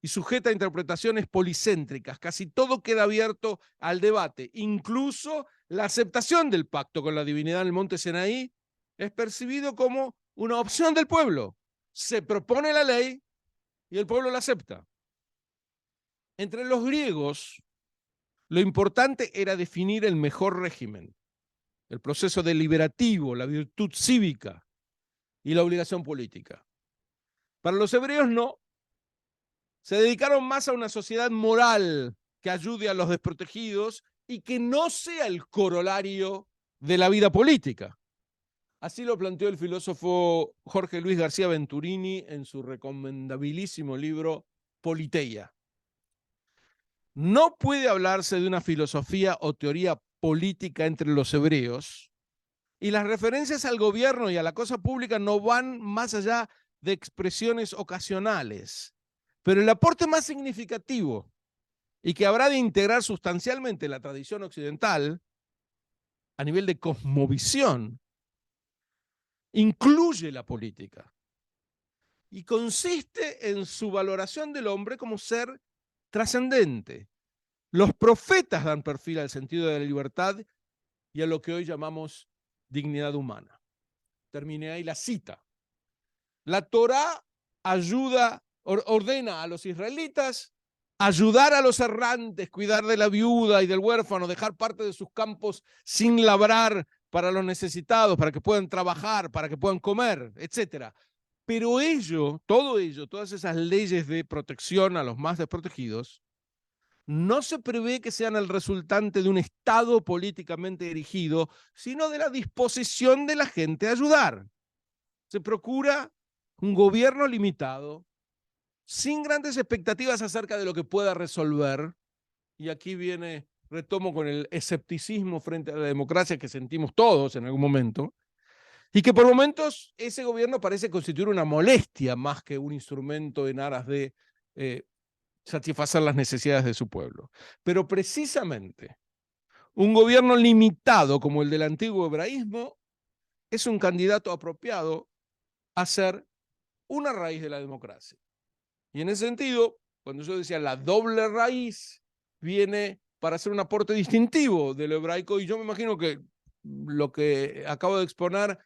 y sujeta a interpretaciones policéntricas. Casi todo queda abierto al debate. Incluso la aceptación del pacto con la divinidad en el monte Sinaí es percibido como una opción del pueblo. Se propone la ley y el pueblo la acepta. Entre los griegos, lo importante era definir el mejor régimen, el proceso deliberativo, la virtud cívica y la obligación política. Para los hebreos no. Se dedicaron más a una sociedad moral que ayude a los desprotegidos y que no sea el corolario de la vida política. Así lo planteó el filósofo Jorge Luis García Venturini en su recomendabilísimo libro Politeia. No puede hablarse de una filosofía o teoría política entre los hebreos, y las referencias al gobierno y a la cosa pública no van más allá de expresiones ocasionales. Pero el aporte más significativo y que habrá de integrar sustancialmente la tradición occidental a nivel de cosmovisión incluye la política y consiste en su valoración del hombre como ser trascendente. Los profetas dan perfil al sentido de la libertad y a lo que hoy llamamos dignidad humana. Terminé ahí la cita. La Torá ordena a los israelitas ayudar a los errantes, cuidar de la viuda y del huérfano, dejar parte de sus campos sin labrar para los necesitados, para que puedan trabajar, para que puedan comer, etc. Pero todo ello, todas esas leyes de protección a los más desprotegidos, no se prevé que sean el resultante de un Estado políticamente erigido, sino de la disposición de la gente a ayudar. Se procura un gobierno limitado, sin grandes expectativas acerca de lo que pueda resolver. Y aquí retomo con el escepticismo frente a la democracia que sentimos todos en algún momento, y que por momentos ese gobierno parece constituir una molestia más que un instrumento en aras de satisfacer las necesidades de su pueblo. Pero precisamente un gobierno limitado como el del antiguo hebraísmo es un candidato apropiado a ser una raíz de la democracia. Y en ese sentido, cuando yo decía la doble raíz, viene para hacer un aporte distintivo del hebraico, y yo me imagino que lo que acabo de exponer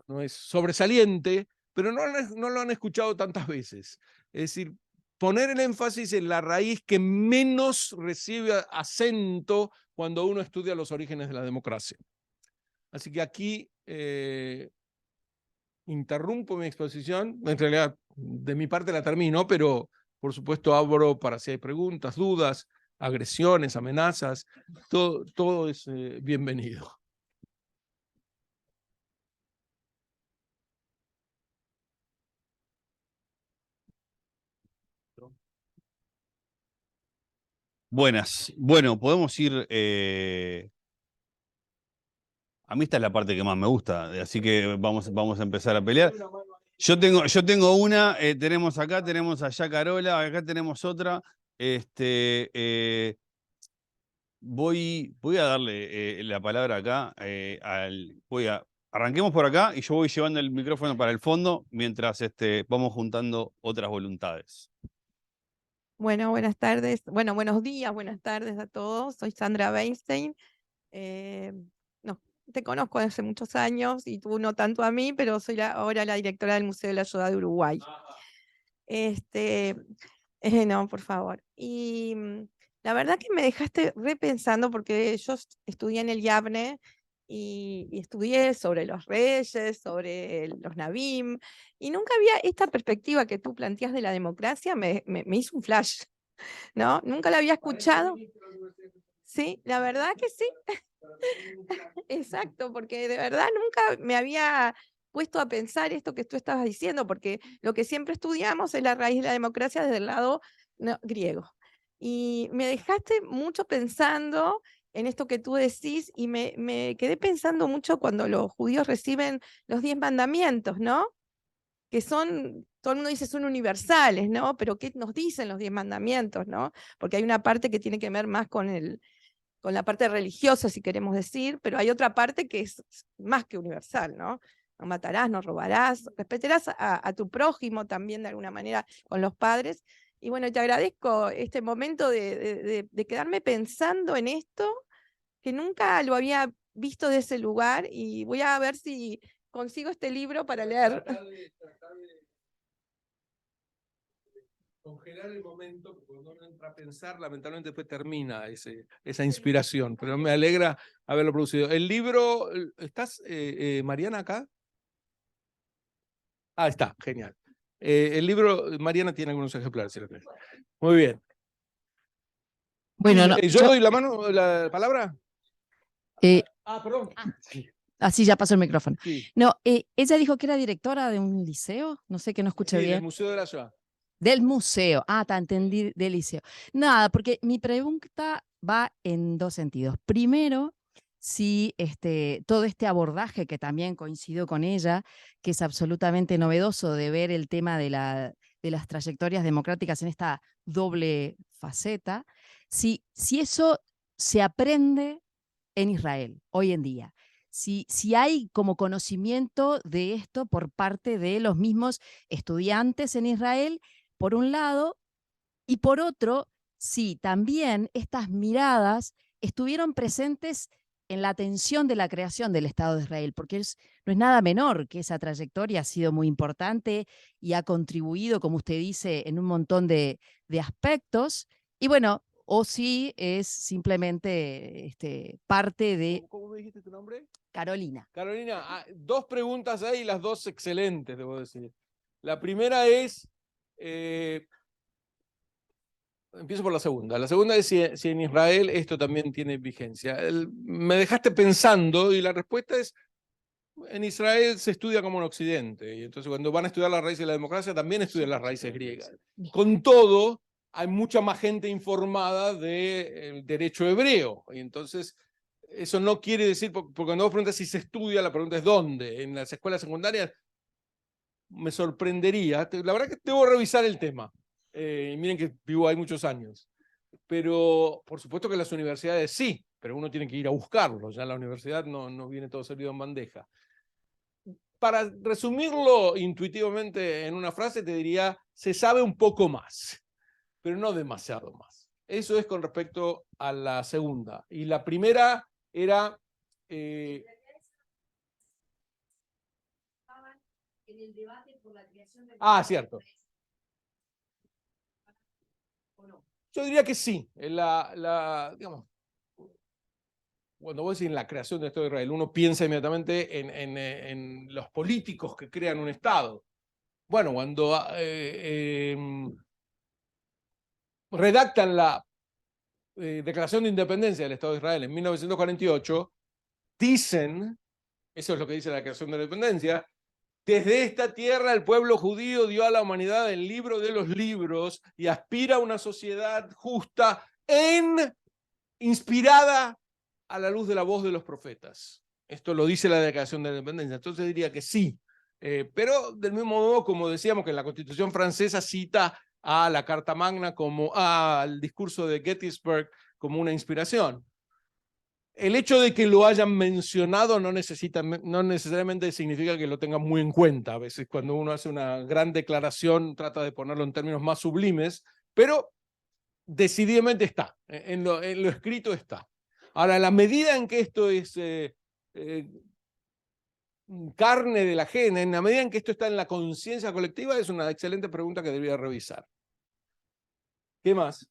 no es sobresaliente, pero no lo han escuchado tantas veces. Es decir, poner el énfasis en la raíz que menos recibe acento cuando uno estudia los orígenes de la democracia. Así que aquí interrumpo mi exposición, en realidad de mi parte la termino, pero por supuesto abro para si hay preguntas, dudas, agresiones, amenazas, todo es bienvenido. Buenas. Bueno, podemos ir. A mí esta es la parte que más me gusta, así que vamos a empezar a pelear. Yo tengo una, tenemos allá Carola, acá tenemos otra. Voy a darle la palabra acá arranquemos por acá y yo voy llevando el micrófono para el fondo mientras vamos juntando otras voluntades. Bueno, buenas tardes. Bueno, buenos días, buenas tardes a todos. Soy Sandra Weinstein. No, te conozco desde hace muchos años y tú no tanto a mí, pero soy ahora la directora del Museo de la Ayuda de Uruguay. No, por favor. Y la verdad que me dejaste repensando porque yo estudié en el IABNE y estudié sobre los reyes, sobre los Nabim, y nunca había esta perspectiva que tú planteas de la democracia, me hizo un flash, ¿no? Nunca la había escuchado. Sí, la verdad que sí. Exacto, porque de verdad nunca me había puesto a pensar esto que tú estabas diciendo, porque lo que siempre estudiamos es la raíz de la democracia desde el lado griego. Y me dejaste mucho pensando en esto que tú decís y me quedé pensando mucho cuando los judíos reciben los 10 mandamientos, ¿no? Que son, todo el mundo dice son universales, ¿no? Pero ¿qué nos dicen los 10 mandamientos, ¿no? Porque hay una parte que tiene que ver más con la parte religiosa, si queremos decir, pero hay otra parte que es más que universal, ¿no? No matarás, no robarás, respetarás a tu prójimo también de alguna manera con los padres. Y bueno, te agradezco este momento de quedarme pensando en esto, que nunca lo había visto de ese lugar, y voy a ver si consigo este libro para leer. Tratar de congelar el momento, porque cuando uno entra a pensar, lamentablemente después termina esa inspiración, pero me alegra haberlo producido. El libro, ¿estás, Mariana, acá? Ah, está, genial. El libro, Mariana tiene algunos ejemplares, si lo crees. Muy bien. Bueno, Sí, no, ¿yo doy la palabra? Perdón. así ya pasó el micrófono. Sí, No, ella dijo que era directora de un liceo, no sé, que no escuché sí, del bien. Museo de la Shoah. Del museo, entendí, del liceo. Nada, porque mi pregunta va en dos sentidos. Primero, si todo este abordaje, que también coincido con ella, que es absolutamente novedoso de ver el tema de las trayectorias democráticas en esta doble faceta, si eso se aprende en Israel hoy en día. Si hay como conocimiento de esto por parte de los mismos estudiantes en Israel, por un lado, y por otro, si también estas miradas estuvieron presentes en la atención de la creación del Estado de Israel, porque no es nada menor que esa trayectoria ha sido muy importante y ha contribuido, como usted dice, en un montón de aspectos. Y bueno, o si es simplemente parte de... ¿Cómo me dijiste tu nombre? Carolina. Carolina, dos preguntas ahí, las dos excelentes, debo decir. La primera es, empiezo por la segunda. La segunda es si en Israel esto también tiene vigencia. Me dejaste pensando y la respuesta es En Israel se estudia como en Occidente, y entonces cuando van a estudiar las raíces de la democracia también estudian las raíces griegas. Con todo, hay mucha más gente informada del derecho hebreo, y entonces eso no quiere decir, porque cuando vos preguntas si se estudia, la pregunta es ¿dónde? En las escuelas secundarias me sorprendería, la verdad que debo revisar el tema, miren que vivo ahí muchos años, pero por supuesto que en las universidades sí, pero uno tiene que ir a buscarlo, ya en la universidad no viene todo servido en bandeja. Para resumirlo intuitivamente en una frase, te diría, se sabe un poco más, pero no demasiado más. Eso es con respecto a la segunda. Y la primera era... cierto. Yo diría que sí. Digamos, cuando vos decís en la creación del Estado de Israel, uno piensa inmediatamente en los políticos que crean un Estado. Bueno, cuando redactan la Declaración de Independencia del Estado de Israel en 1948, dicen, eso es lo que dice la Declaración de Independencia, desde esta tierra el pueblo judío dio a la humanidad el libro de los libros y aspira a una sociedad justa inspirada a la luz de la voz de los profetas. Esto lo dice la Declaración de la Independencia. Entonces diría que sí. Pero del mismo modo, como decíamos que en la Constitución francesa cita a la Carta Magna como al discurso de Gettysburg como una inspiración. El hecho de que lo hayan mencionado no necesariamente significa que lo tengan muy en cuenta. A veces cuando uno hace una gran declaración trata de ponerlo en términos más sublimes, pero decididamente está, en lo escrito está. Ahora, la medida en que esto es carne de la gente, en la medida en que esto está en la conciencia colectiva, es una excelente pregunta que debería revisar. ¿Qué más?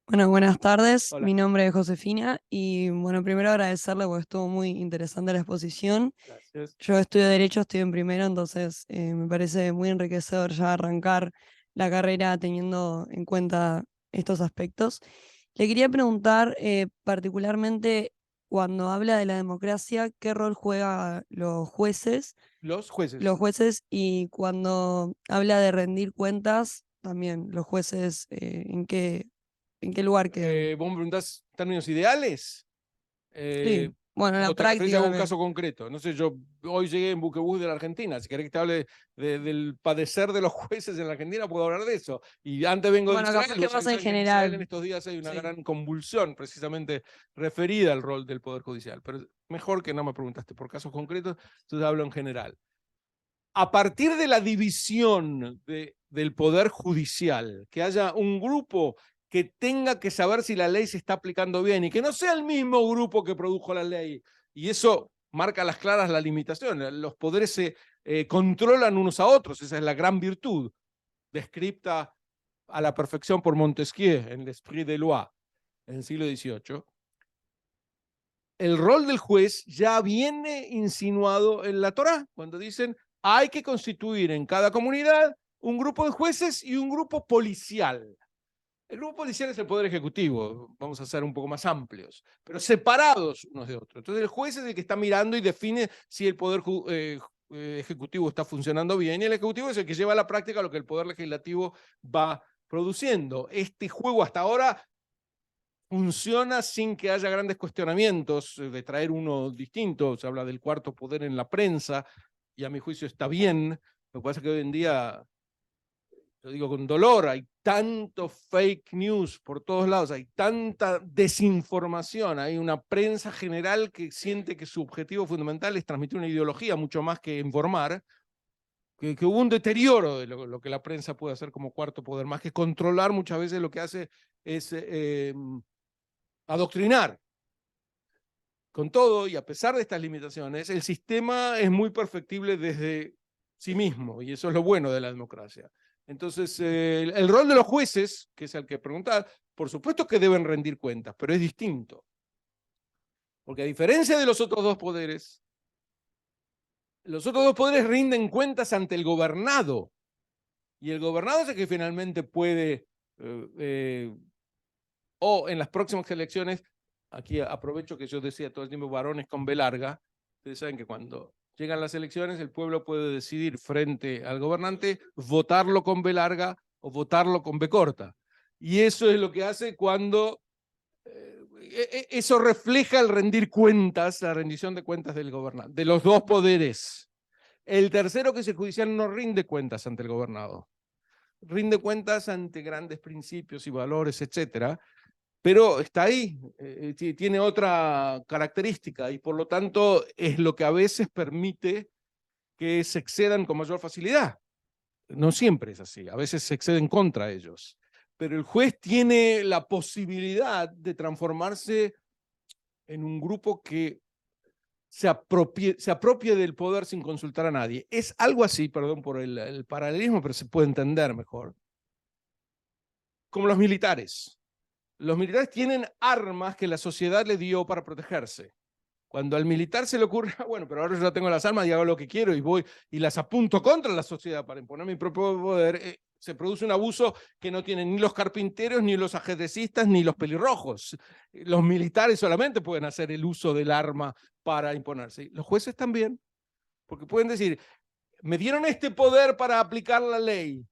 Bueno, buenas tardes. Hola. Mi nombre es Josefina y bueno, primero agradecerle porque estuvo muy interesante la exposición. Gracias. Yo estudio Derecho, estoy en primero, entonces me parece muy enriquecedor ya arrancar la carrera teniendo en cuenta estos aspectos. Le quería preguntar particularmente cuando habla de la democracia, ¿qué rol juegan los jueces? Los jueces. Los jueces y cuando habla de rendir cuentas, también los jueces, ¿en qué lugar quedan? ¿Vos me preguntás términos ideales? Sí, bueno, la ¿O te referís a un práctica. caso concreto? No sé, yo hoy llegué en buquebús de la Argentina. Si querés que te hable del padecer de los jueces en la Argentina, puedo hablar de eso. Y antes vengo de Bueno, Israel. capaz que Vos más en sabés que en Israel en general. estos días hay una Sí. gran convulsión precisamente referida al rol del Poder Judicial. Pero mejor que no me preguntaste por casos concretos, entonces hablo en general. A partir de la división del Poder Judicial, que haya un grupo que tenga que saber si la ley se está aplicando bien y que no sea el mismo grupo que produjo la ley. Y eso marca a las claras la limitación. Los poderes se controlan unos a otros. Esa es la gran virtud, descripta a la perfección por Montesquieu en l'Esprit des lois, en el siglo XVIII. El rol del juez ya viene insinuado en la Torá, cuando dicen hay que constituir en cada comunidad un grupo de jueces y un grupo policial. El grupo policial es el poder ejecutivo, vamos a ser un poco más amplios, pero separados unos de otros. Entonces el juez es el que está mirando y define si el poder ejecutivo está funcionando bien, y el ejecutivo es el que lleva a la práctica lo que el poder legislativo va produciendo. Este juego hasta ahora funciona sin que haya grandes cuestionamientos de traer uno distinto. Se habla del cuarto poder en la prensa, y a mi juicio está bien. Lo que pasa es que hoy en día, lo digo con dolor, hay tanto fake news por todos lados, hay tanta desinformación, hay una prensa general que siente que su objetivo fundamental es transmitir una ideología mucho más que informar, que hubo un deterioro de lo que la prensa puede hacer como cuarto poder, más que controlar. Muchas veces lo que hace es adoctrinar. Con todo, y a pesar de estas limitaciones, el sistema es muy perfectible desde sí mismo, y eso es lo bueno de la democracia. Entonces, el rol de los jueces, que es el que preguntaba, por supuesto que deben rendir cuentas, pero es distinto. Porque a diferencia de los otros dos poderes rinden cuentas ante el gobernado, y el gobernado es el que finalmente puede, o en las próximas elecciones, aquí aprovecho que yo decía todo el tiempo varones con B larga. Ustedes saben que cuando llegan las elecciones el pueblo puede decidir frente al gobernante votarlo con B larga o votarlo con B corta. Y eso es lo que hace cuando eso refleja el rendir cuentas, la rendición de cuentas del gobernante, de los dos poderes. El tercero, que es el judicial, no rinde cuentas ante el gobernado. Rinde cuentas ante grandes principios y valores, etcétera, pero está ahí, tiene otra característica y por lo tanto es lo que a veces permite que se excedan con mayor facilidad. No siempre es así, a veces se exceden contra ellos, pero el juez tiene la posibilidad de transformarse en un grupo que se apropie del poder sin consultar a nadie. Es algo así, perdón por el paralelismo, pero se puede entender mejor. Como los militares. Los militares tienen armas que la sociedad le dio para protegerse. Cuando al militar se le ocurre, bueno, pero ahora yo ya tengo las armas y hago lo que quiero y voy y las apunto contra la sociedad para imponer mi propio poder, se produce un abuso que no tienen ni los carpinteros, ni los ajedrecistas, ni los pelirrojos. Los militares solamente pueden hacer el uso del arma para imponerse. Los jueces también, porque pueden decir, me dieron este poder para aplicar la ley,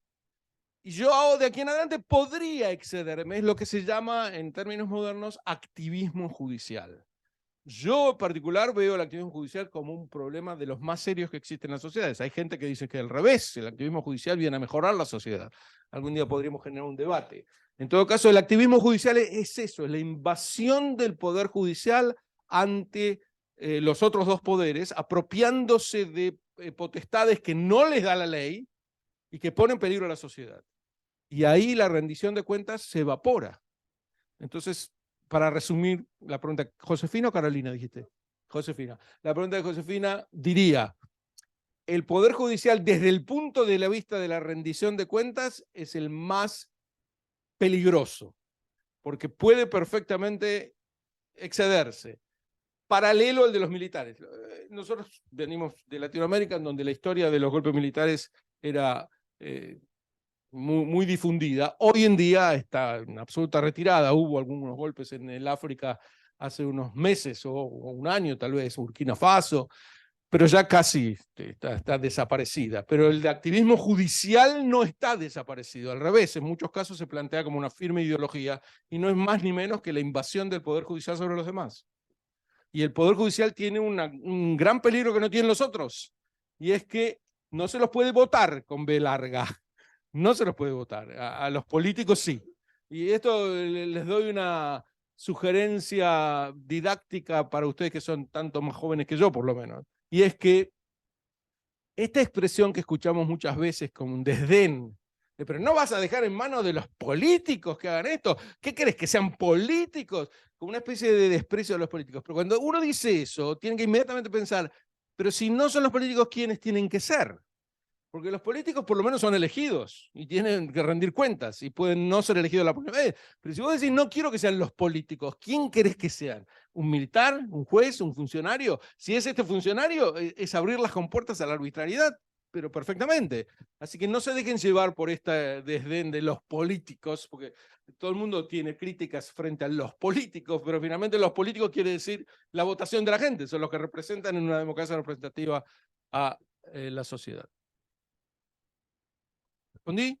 y yo de aquí en adelante podría excederme. Es lo que se llama, en términos modernos, activismo judicial. Yo en particular veo el activismo judicial como un problema de los más serios que existen en las sociedades. Hay gente que dice que al revés, el activismo judicial viene a mejorar la sociedad. Algún día podríamos generar un debate. En todo caso, el activismo judicial es eso, es la invasión del poder judicial ante los otros dos poderes, apropiándose de potestades que no les da la ley y que ponen en peligro a la sociedad. Y ahí la rendición de cuentas se evapora. Entonces, para resumir la pregunta, ¿Josefina o Carolina dijiste? Josefina. La pregunta de Josefina diría, el Poder Judicial desde el punto de la vista de la rendición de cuentas es el más peligroso, porque puede perfectamente excederse. Paralelo al de los militares. Nosotros venimos de Latinoamérica, en donde la historia de los golpes militares era muy difundida. Hoy en día está en absoluta retirada. Hubo algunos golpes en el África hace unos meses o un año, tal vez, Burkina Faso, pero ya casi está desaparecida. Pero el de activismo judicial no está desaparecido. Al revés, en muchos casos se plantea como una firme ideología y no es más ni menos que la invasión del Poder Judicial sobre los demás. Y el Poder Judicial tiene un gran peligro que no tienen los otros, y es que no se los puede votar con B larga. No se los puede votar, a los políticos sí. Y esto les doy una sugerencia didáctica para ustedes que son tanto más jóvenes que yo, por lo menos. Y es que esta expresión que escuchamos muchas veces como un desdén, pero no vas a dejar en manos de los políticos que hagan esto. ¿Qué crees? ¿Que sean políticos? Como una especie de desprecio de los políticos. Pero cuando uno dice eso, tienen que inmediatamente pensar, pero si no son los políticos, ¿quiénes tienen que ser? Porque los políticos por lo menos son elegidos y tienen que rendir cuentas y pueden no ser elegidos la primera vez. Pero si vos decís, no quiero que sean los políticos, ¿quién querés que sean? ¿Un militar? ¿Un juez? ¿Un funcionario? Si es este funcionario, es abrir las compuertas a la arbitrariedad, pero perfectamente. Así que no se dejen llevar por esta desdén de los políticos, porque todo el mundo tiene críticas frente a los políticos, pero finalmente los políticos quiere decir la votación de la gente, son los que representan en una democracia representativa a la sociedad. ¿Respondí?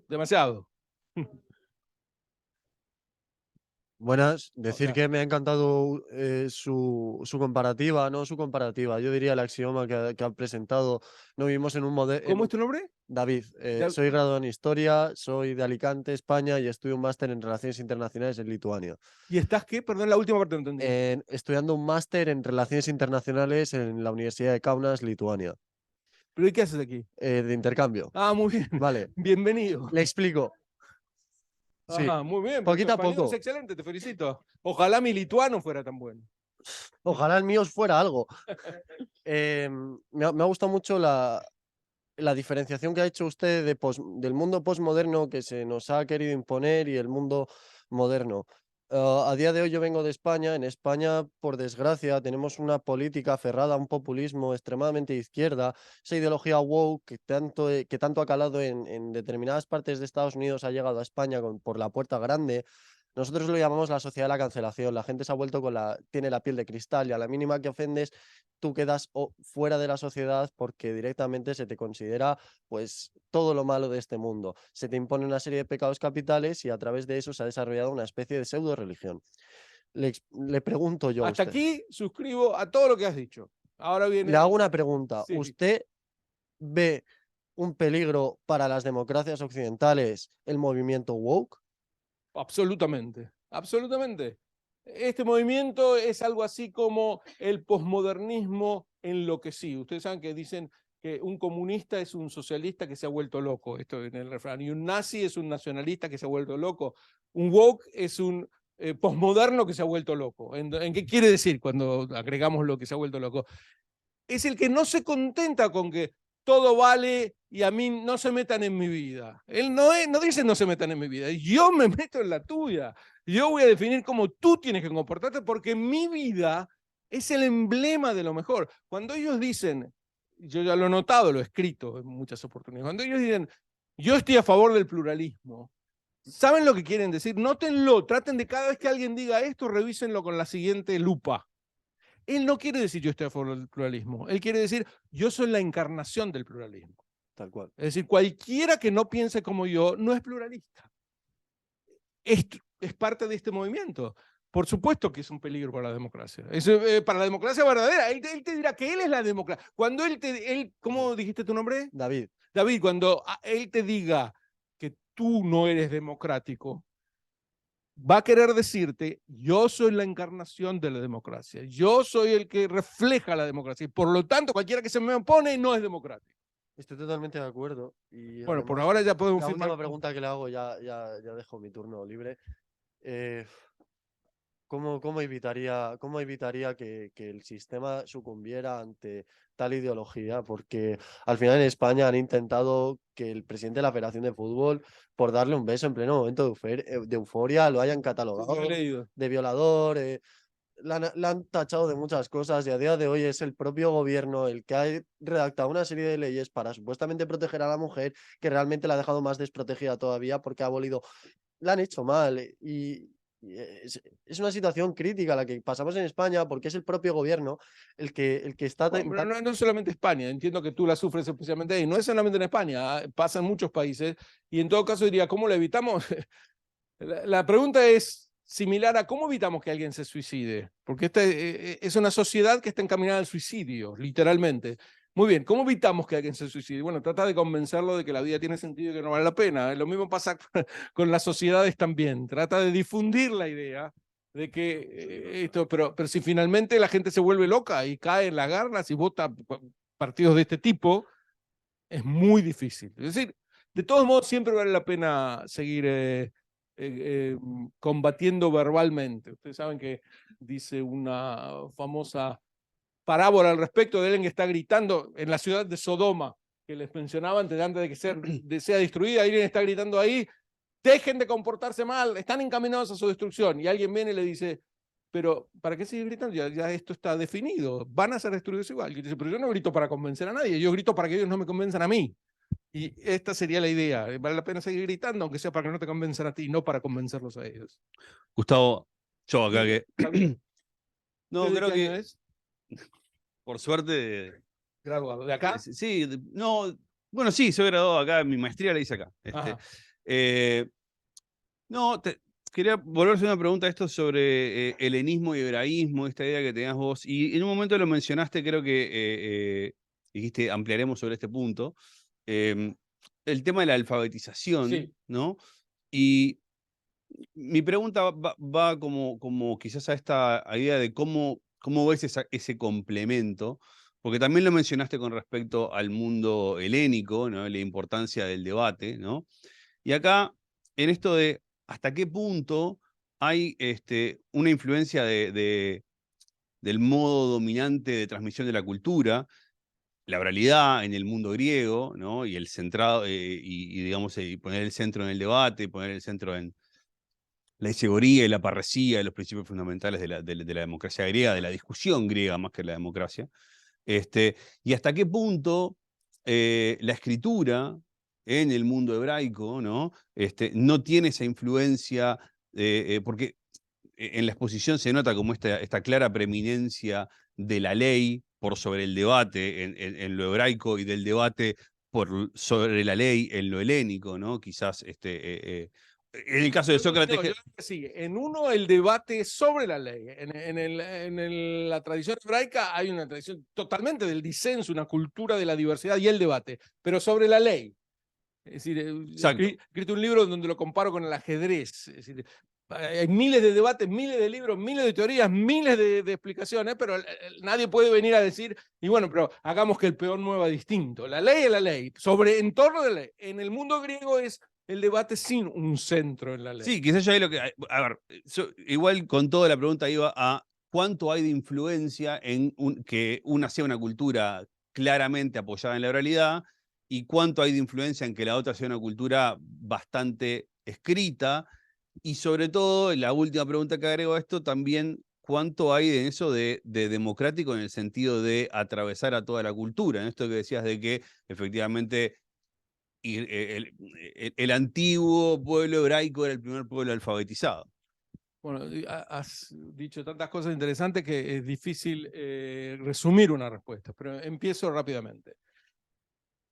Demasiado. Buenas, decir Hola. que me ha encantado su comparativa, no su comparativa, yo diría el axioma que han presentado. No vivimos en un modelo. ¿Cómo es tu nombre? David, Ya- soy graduado en Historia, soy de Alicante, España, y estudio un máster en Relaciones Internacionales en Lituania. ¿Y estás qué? Perdón, la última parte no entendí. Estudiando un máster en Relaciones Internacionales en la Universidad de Kaunas, Lituania, ¿Pero y qué haces aquí? de intercambio. Ah, muy bien. Vale, Bienvenido. le explico. Sí, Ajá, muy bien. poquito a Tu español poco. es excelente, te felicito. Ojalá mi lituano fuera tan bueno. Ojalá el mío os fuera algo. Me ha gustado mucho la diferenciación que ha hecho usted del mundo postmoderno que se nos ha querido imponer y el mundo moderno. A día de hoy yo vengo de España. En España, por desgracia, tenemos una política aferrada a un populismo extremadamente de izquierda. Esa ideología woke que tanto ha calado en determinadas partes de Estados Unidos ha llegado a España por la puerta grande. Nosotros lo llamamos la sociedad de la cancelación. La gente se ha vuelto tiene la piel de cristal y a la mínima que ofendes, tú quedas fuera de la sociedad porque directamente se te considera pues todo lo malo de este mundo. Se te impone una serie de pecados capitales y a través de eso se ha desarrollado una especie de pseudo religión. Le pregunto yo a Hasta usted. aquí suscribo a todo lo que has dicho. Ahora viene. Le hago una pregunta. Sí. ¿Usted ve un peligro para las democracias occidentales el movimiento woke? Absolutamente, absolutamente. Este movimiento es algo así como el posmodernismo enloquecido. Ustedes saben que dicen que un comunista es un socialista que se ha vuelto loco, esto en el refrán, y un nazi es un nacionalista que se ha vuelto loco. Un woke es un posmoderno que se ha vuelto loco. ¿En qué quiere decir cuando agregamos lo que se ha vuelto loco? Es el que no se contenta con que todo vale y a mí no se metan en mi vida. Él no dice no se metan en mi vida, yo me meto en la tuya. Yo voy a definir cómo tú tienes que comportarte porque mi vida es el emblema de lo mejor. Cuando ellos dicen, yo ya lo he notado, lo he escrito en muchas oportunidades, cuando ellos dicen, yo estoy a favor del pluralismo, ¿saben lo que quieren decir? Nótenlo, traten de cada vez que alguien diga esto, revísenlo con la siguiente lupa. Él no quiere decir yo estoy a favor del pluralismo, él quiere decir yo soy la encarnación del pluralismo. Tal cual. Es decir, cualquiera que no piense como yo no es pluralista. Es parte de este movimiento. Por supuesto que es un peligro para la democracia. Es, para la democracia verdadera. Él te dirá que él es la democracia. Cuando ¿cómo dijiste tu nombre? David. David, cuando él te diga que tú no eres democrático, va a querer decirte, yo soy la encarnación de la democracia, yo soy el que refleja la democracia, y por lo tanto, cualquiera que se me opone no es democrático. Estoy totalmente de acuerdo. Y Bueno, por además, ahora ya podemos la firmar. última pregunta que le hago, ya dejo mi turno libre. ¿Cómo evitaría que el sistema sucumbiera ante tal ideología? Porque al final en España han intentado que el presidente de la Federación de Fútbol, por darle un beso en pleno momento de euforia, lo hayan catalogado Lo he leído. de violador. La han tachado de muchas cosas y a día de hoy es el propio gobierno el que ha redactado una serie de leyes para supuestamente proteger a la mujer, que realmente la ha dejado más desprotegida todavía porque ha abolido. La han hecho mal y es una situación crítica la que pasamos en España porque es el propio gobierno el que está... Bueno, pero no solamente España, entiendo que tú la sufres especialmente ahí, no es solamente en España, pasa en muchos países, y en todo caso diría, ¿cómo lo evitamos? La pregunta es similar a cómo evitamos que alguien se suicide, porque esta es una sociedad que está encaminada al suicidio, literalmente. Muy bien, ¿cómo evitamos que alguien se suicide? Bueno, trata de convencerlo de que la vida tiene sentido y que no vale la pena. Lo mismo pasa con las sociedades también. Trata de difundir la idea de que pero si finalmente la gente se vuelve loca y cae en las garras y vota partidos de este tipo, es muy difícil. Es decir, de todos modos, siempre vale la pena seguir combatiendo verbalmente. Ustedes saben que dice una famosa parábola al respecto de alguien que está gritando en la ciudad de Sodoma, que les mencionaba antes de que sea destruida, alguien está gritando ahí, dejen de comportarse mal, están encaminados a su destrucción. Y alguien viene y le dice, pero ¿para qué seguir gritando? Ya esto está definido, van a ser destruidos igual. Y dice, pero yo no grito para convencer a nadie, yo grito para que ellos no me convenzan a mí. Y esta sería la idea, vale la pena seguir gritando, aunque sea para que no te convenzan a ti, no para convencerlos a ellos. Gustavo, yo acá que... No, ¿De creo qué año que, es? por suerte... Graduado. ¿De acá? Sí, no, bueno, sí, soy graduado acá, mi maestría la hice acá. Ajá. No, quería volver a hacer una pregunta esto sobre helenismo y hebraísmo, esta idea que tenías vos. Y en un momento lo mencionaste, creo que dijiste, ampliaremos sobre este punto. El tema de la alfabetización, Sí. ¿no? Y mi pregunta va como quizás a esta idea de cómo ves ese complemento, porque también lo mencionaste con respecto al mundo helénico, ¿no? La importancia del debate, ¿no? Y acá, en esto de hasta qué punto hay una influencia del modo dominante de transmisión de la cultura, la oralidad en el mundo griego, ¿no? Y el centrado, digamos, y poner el centro en el debate, poner el centro en la isegoría y la parresía, los principios fundamentales de la democracia griega, de la discusión griega más que la democracia. Y hasta qué punto la escritura en el mundo hebraico, ¿no? No tiene esa influencia porque en la exposición se nota como esta clara preeminencia de la ley por sobre el debate en lo hebraico y del debate sobre la ley en lo helénico, ¿no? Quizás en el caso de Sócrates... No, yo creo que sí. En uno, el debate sobre la ley. La tradición hebraica hay una tradición totalmente del disenso, una cultura de la diversidad y el debate, pero sobre la ley. Es decir, he escrito un libro donde lo comparo con el ajedrez. Es decir, hay miles de debates, miles de libros, miles de teorías, miles de explicaciones, pero nadie puede venir a decir, y bueno, pero hagamos que el peón mueva distinto. La ley es la ley, en torno de la ley. En el mundo griego es el debate sin un centro en la ley. Sí, quizás yo ahí lo que... A ver, igual con toda la pregunta iba a cuánto hay de influencia en que una sea una cultura claramente apoyada en la oralidad y cuánto hay de influencia en que la otra sea una cultura bastante escrita. Y sobre todo, la última pregunta que agrego a esto, también cuánto hay de eso de democrático en el sentido de atravesar a toda la cultura. En esto que decías de que efectivamente el antiguo pueblo hebraico era el primer pueblo alfabetizado. Bueno, has dicho tantas cosas interesantes que es difícil resumir una respuesta, pero empiezo rápidamente.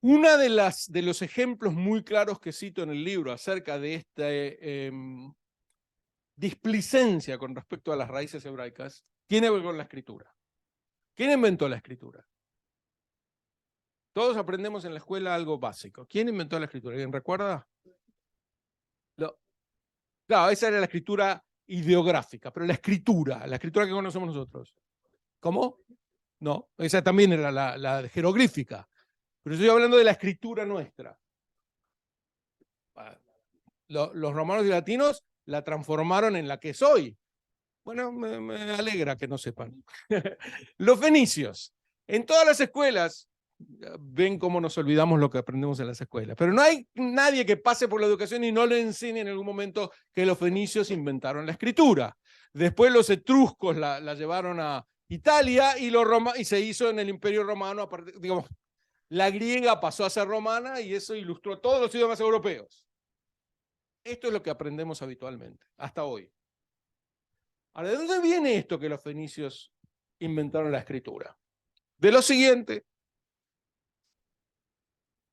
Uno de los ejemplos muy claros que cito en el libro acerca de esta displicencia con respecto a las raíces hebraicas tiene que ver con la escritura. ¿Quién inventó la escritura? Todos aprendemos en la escuela algo básico. ¿Quién inventó la escritura? ¿Alguien recuerda? Claro, esa era la escritura ideográfica, pero la escritura que conocemos nosotros. ¿Cómo? No, esa también era la jeroglífica. Pero estoy hablando de la escritura nuestra. Los romanos y latinos la transformaron en la que es hoy. Bueno, me alegra que no sepan. Los fenicios. En todas las escuelas, ven cómo nos olvidamos lo que aprendemos en las escuelas. Pero no hay nadie que pase por la educación y no le enseñe en algún momento que los fenicios inventaron la escritura. Después los etruscos la llevaron a Italia y se hizo en el Imperio Romano. Digamos, la griega pasó a ser romana y eso ilustró todos los idiomas europeos. Esto es lo que aprendemos habitualmente, hasta hoy. Ahora, ¿de dónde viene esto que los fenicios inventaron la escritura? De lo siguiente.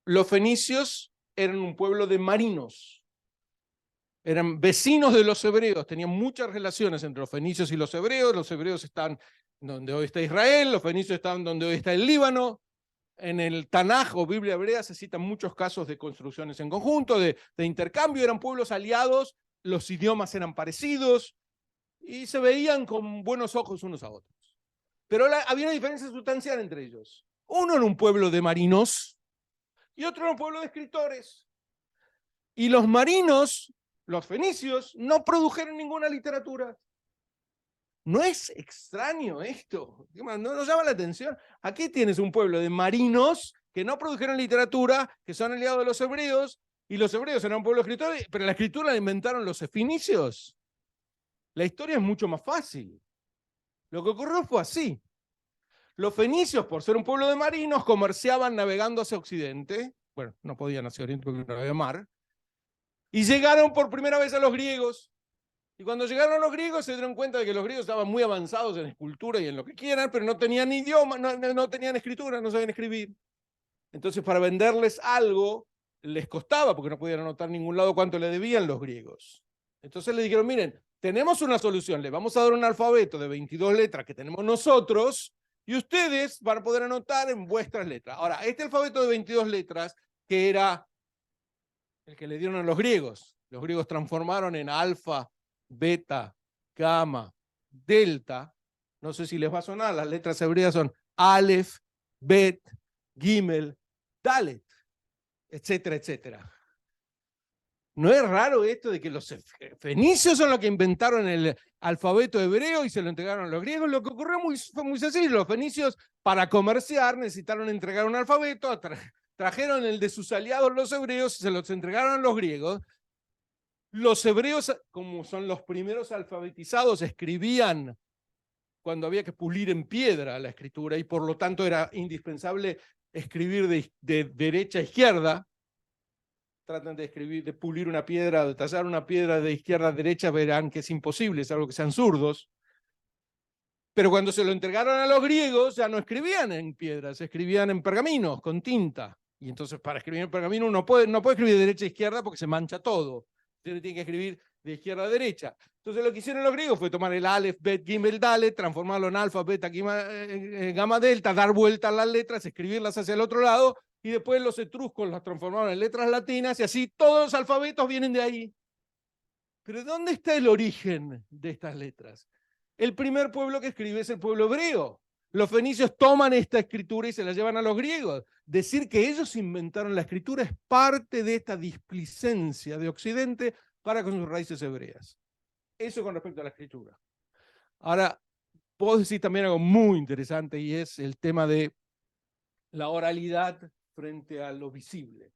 Los fenicios eran un pueblo de marinos. Eran vecinos de los hebreos. Tenían muchas relaciones entre los fenicios y los hebreos. Los hebreos están donde hoy está Israel. Los fenicios están donde hoy está el Líbano. En el Tanaj o Biblia hebrea se citan muchos casos de construcciones en conjunto, de intercambio. Eran pueblos aliados. Los idiomas eran parecidos. Y se veían con buenos ojos unos a otros. Pero había una diferencia sustancial entre ellos. Uno era un pueblo de marinos y otro era un pueblo de escritores. Y los marinos, los fenicios, no produjeron ninguna literatura. ¿No es extraño esto? ¿No nos llama la atención? Aquí tienes un pueblo de marinos que no produjeron literatura, que son aliados de los hebreos, y los hebreos eran un pueblo de escritores, pero la escritura la inventaron los fenicios. La historia es mucho más fácil. Lo que ocurrió fue así. Los fenicios, por ser un pueblo de marinos, comerciaban navegando hacia Occidente. Bueno, no podían hacia Oriente porque no había mar. Y llegaron por primera vez a los griegos. Y cuando llegaron los griegos se dieron cuenta de que los griegos estaban muy avanzados en escultura y en lo que quieran, pero no tenían idioma, no tenían escritura, no sabían escribir. Entonces, para venderles algo, les costaba, porque no podían anotar en ningún lado cuánto le debían los griegos. Entonces le dijeron, miren, tenemos una solución, le vamos a dar un alfabeto de 22 letras que tenemos nosotros, y ustedes van a poder anotar en vuestras letras. Ahora, este alfabeto de 22 letras, que era el que le dieron a los griegos transformaron en alfa, beta, gamma, delta. No sé si les va a sonar, las letras hebreas son Aleph, Bet, Gimel, Dalet, etcétera, etcétera. ¿No es raro esto de que los fenicios son los que inventaron el alfabeto hebreo y se lo entregaron a los griegos? Lo que ocurrió fue muy sencillo. Los fenicios, para comerciar, necesitaron entregar un alfabeto, trajeron el de sus aliados los hebreos y se los entregaron a los griegos. Los hebreos, como son los primeros alfabetizados, escribían cuando había que pulir en piedra la escritura y por lo tanto era indispensable escribir de derecha a izquierda. traten de escribir, de pulir una piedra, de tallar una piedra de izquierda a derecha, verán que es imposible, es algo que sean zurdos. Pero cuando se lo entregaron a los griegos, ya no escribían en piedras, escribían en pergaminos, con tinta. Y entonces para escribir en pergamino uno no puede escribir de derecha a izquierda porque se mancha todo. Entonces tiene que escribir de izquierda a derecha. Entonces lo que hicieron los griegos fue tomar el Aleph, Bet, Gimel, Dalet, transformarlo en alfa, beta, gamma, delta, dar vuelta a las letras, escribirlas hacia el otro lado, y después los etruscos las transformaron en letras latinas, y así todos los alfabetos vienen de ahí. Pero ¿dónde está el origen de estas letras? El primer pueblo que escribe es el pueblo hebreo. Los fenicios toman esta escritura y se la llevan a los griegos. Decir que ellos inventaron la escritura es parte de esta displicencia de Occidente para con sus raíces hebreas. Eso con respecto a la escritura. Ahora, puedo decir también algo muy interesante, y es el tema de la oralidad frente a lo visible.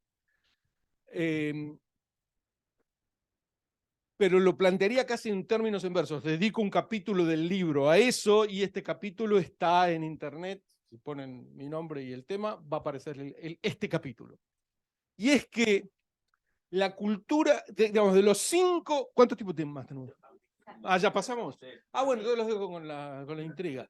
Pero lo plantearía casi en términos inversos. Dedico un capítulo del libro a eso, y este capítulo está en internet. Si ponen mi nombre y el tema, va a aparecer este capítulo. Y es que la cultura, digamos, de los 5, ¿cuántos tipos de más tenemos? Ah, ya pasamos. Bueno, yo los dejo con la intriga.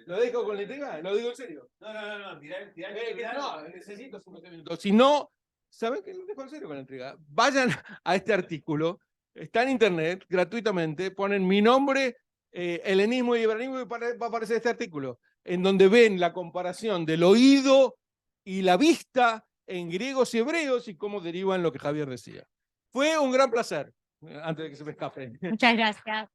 ¿Lo dejo con la intriga? ¿Lo digo en serio? No, No, necesito 5 minutos. Si no, ¿saben qué? Lo dejo en serio con la intriga. Vayan a este artículo, está en internet, gratuitamente, ponen mi nombre, helenismo y hebranismo, y va a aparecer este artículo, en donde ven la comparación del oído y la vista en griegos y hebreos y cómo derivan lo que Javier decía. Fue un gran placer, antes de que se me escape. Muchas gracias.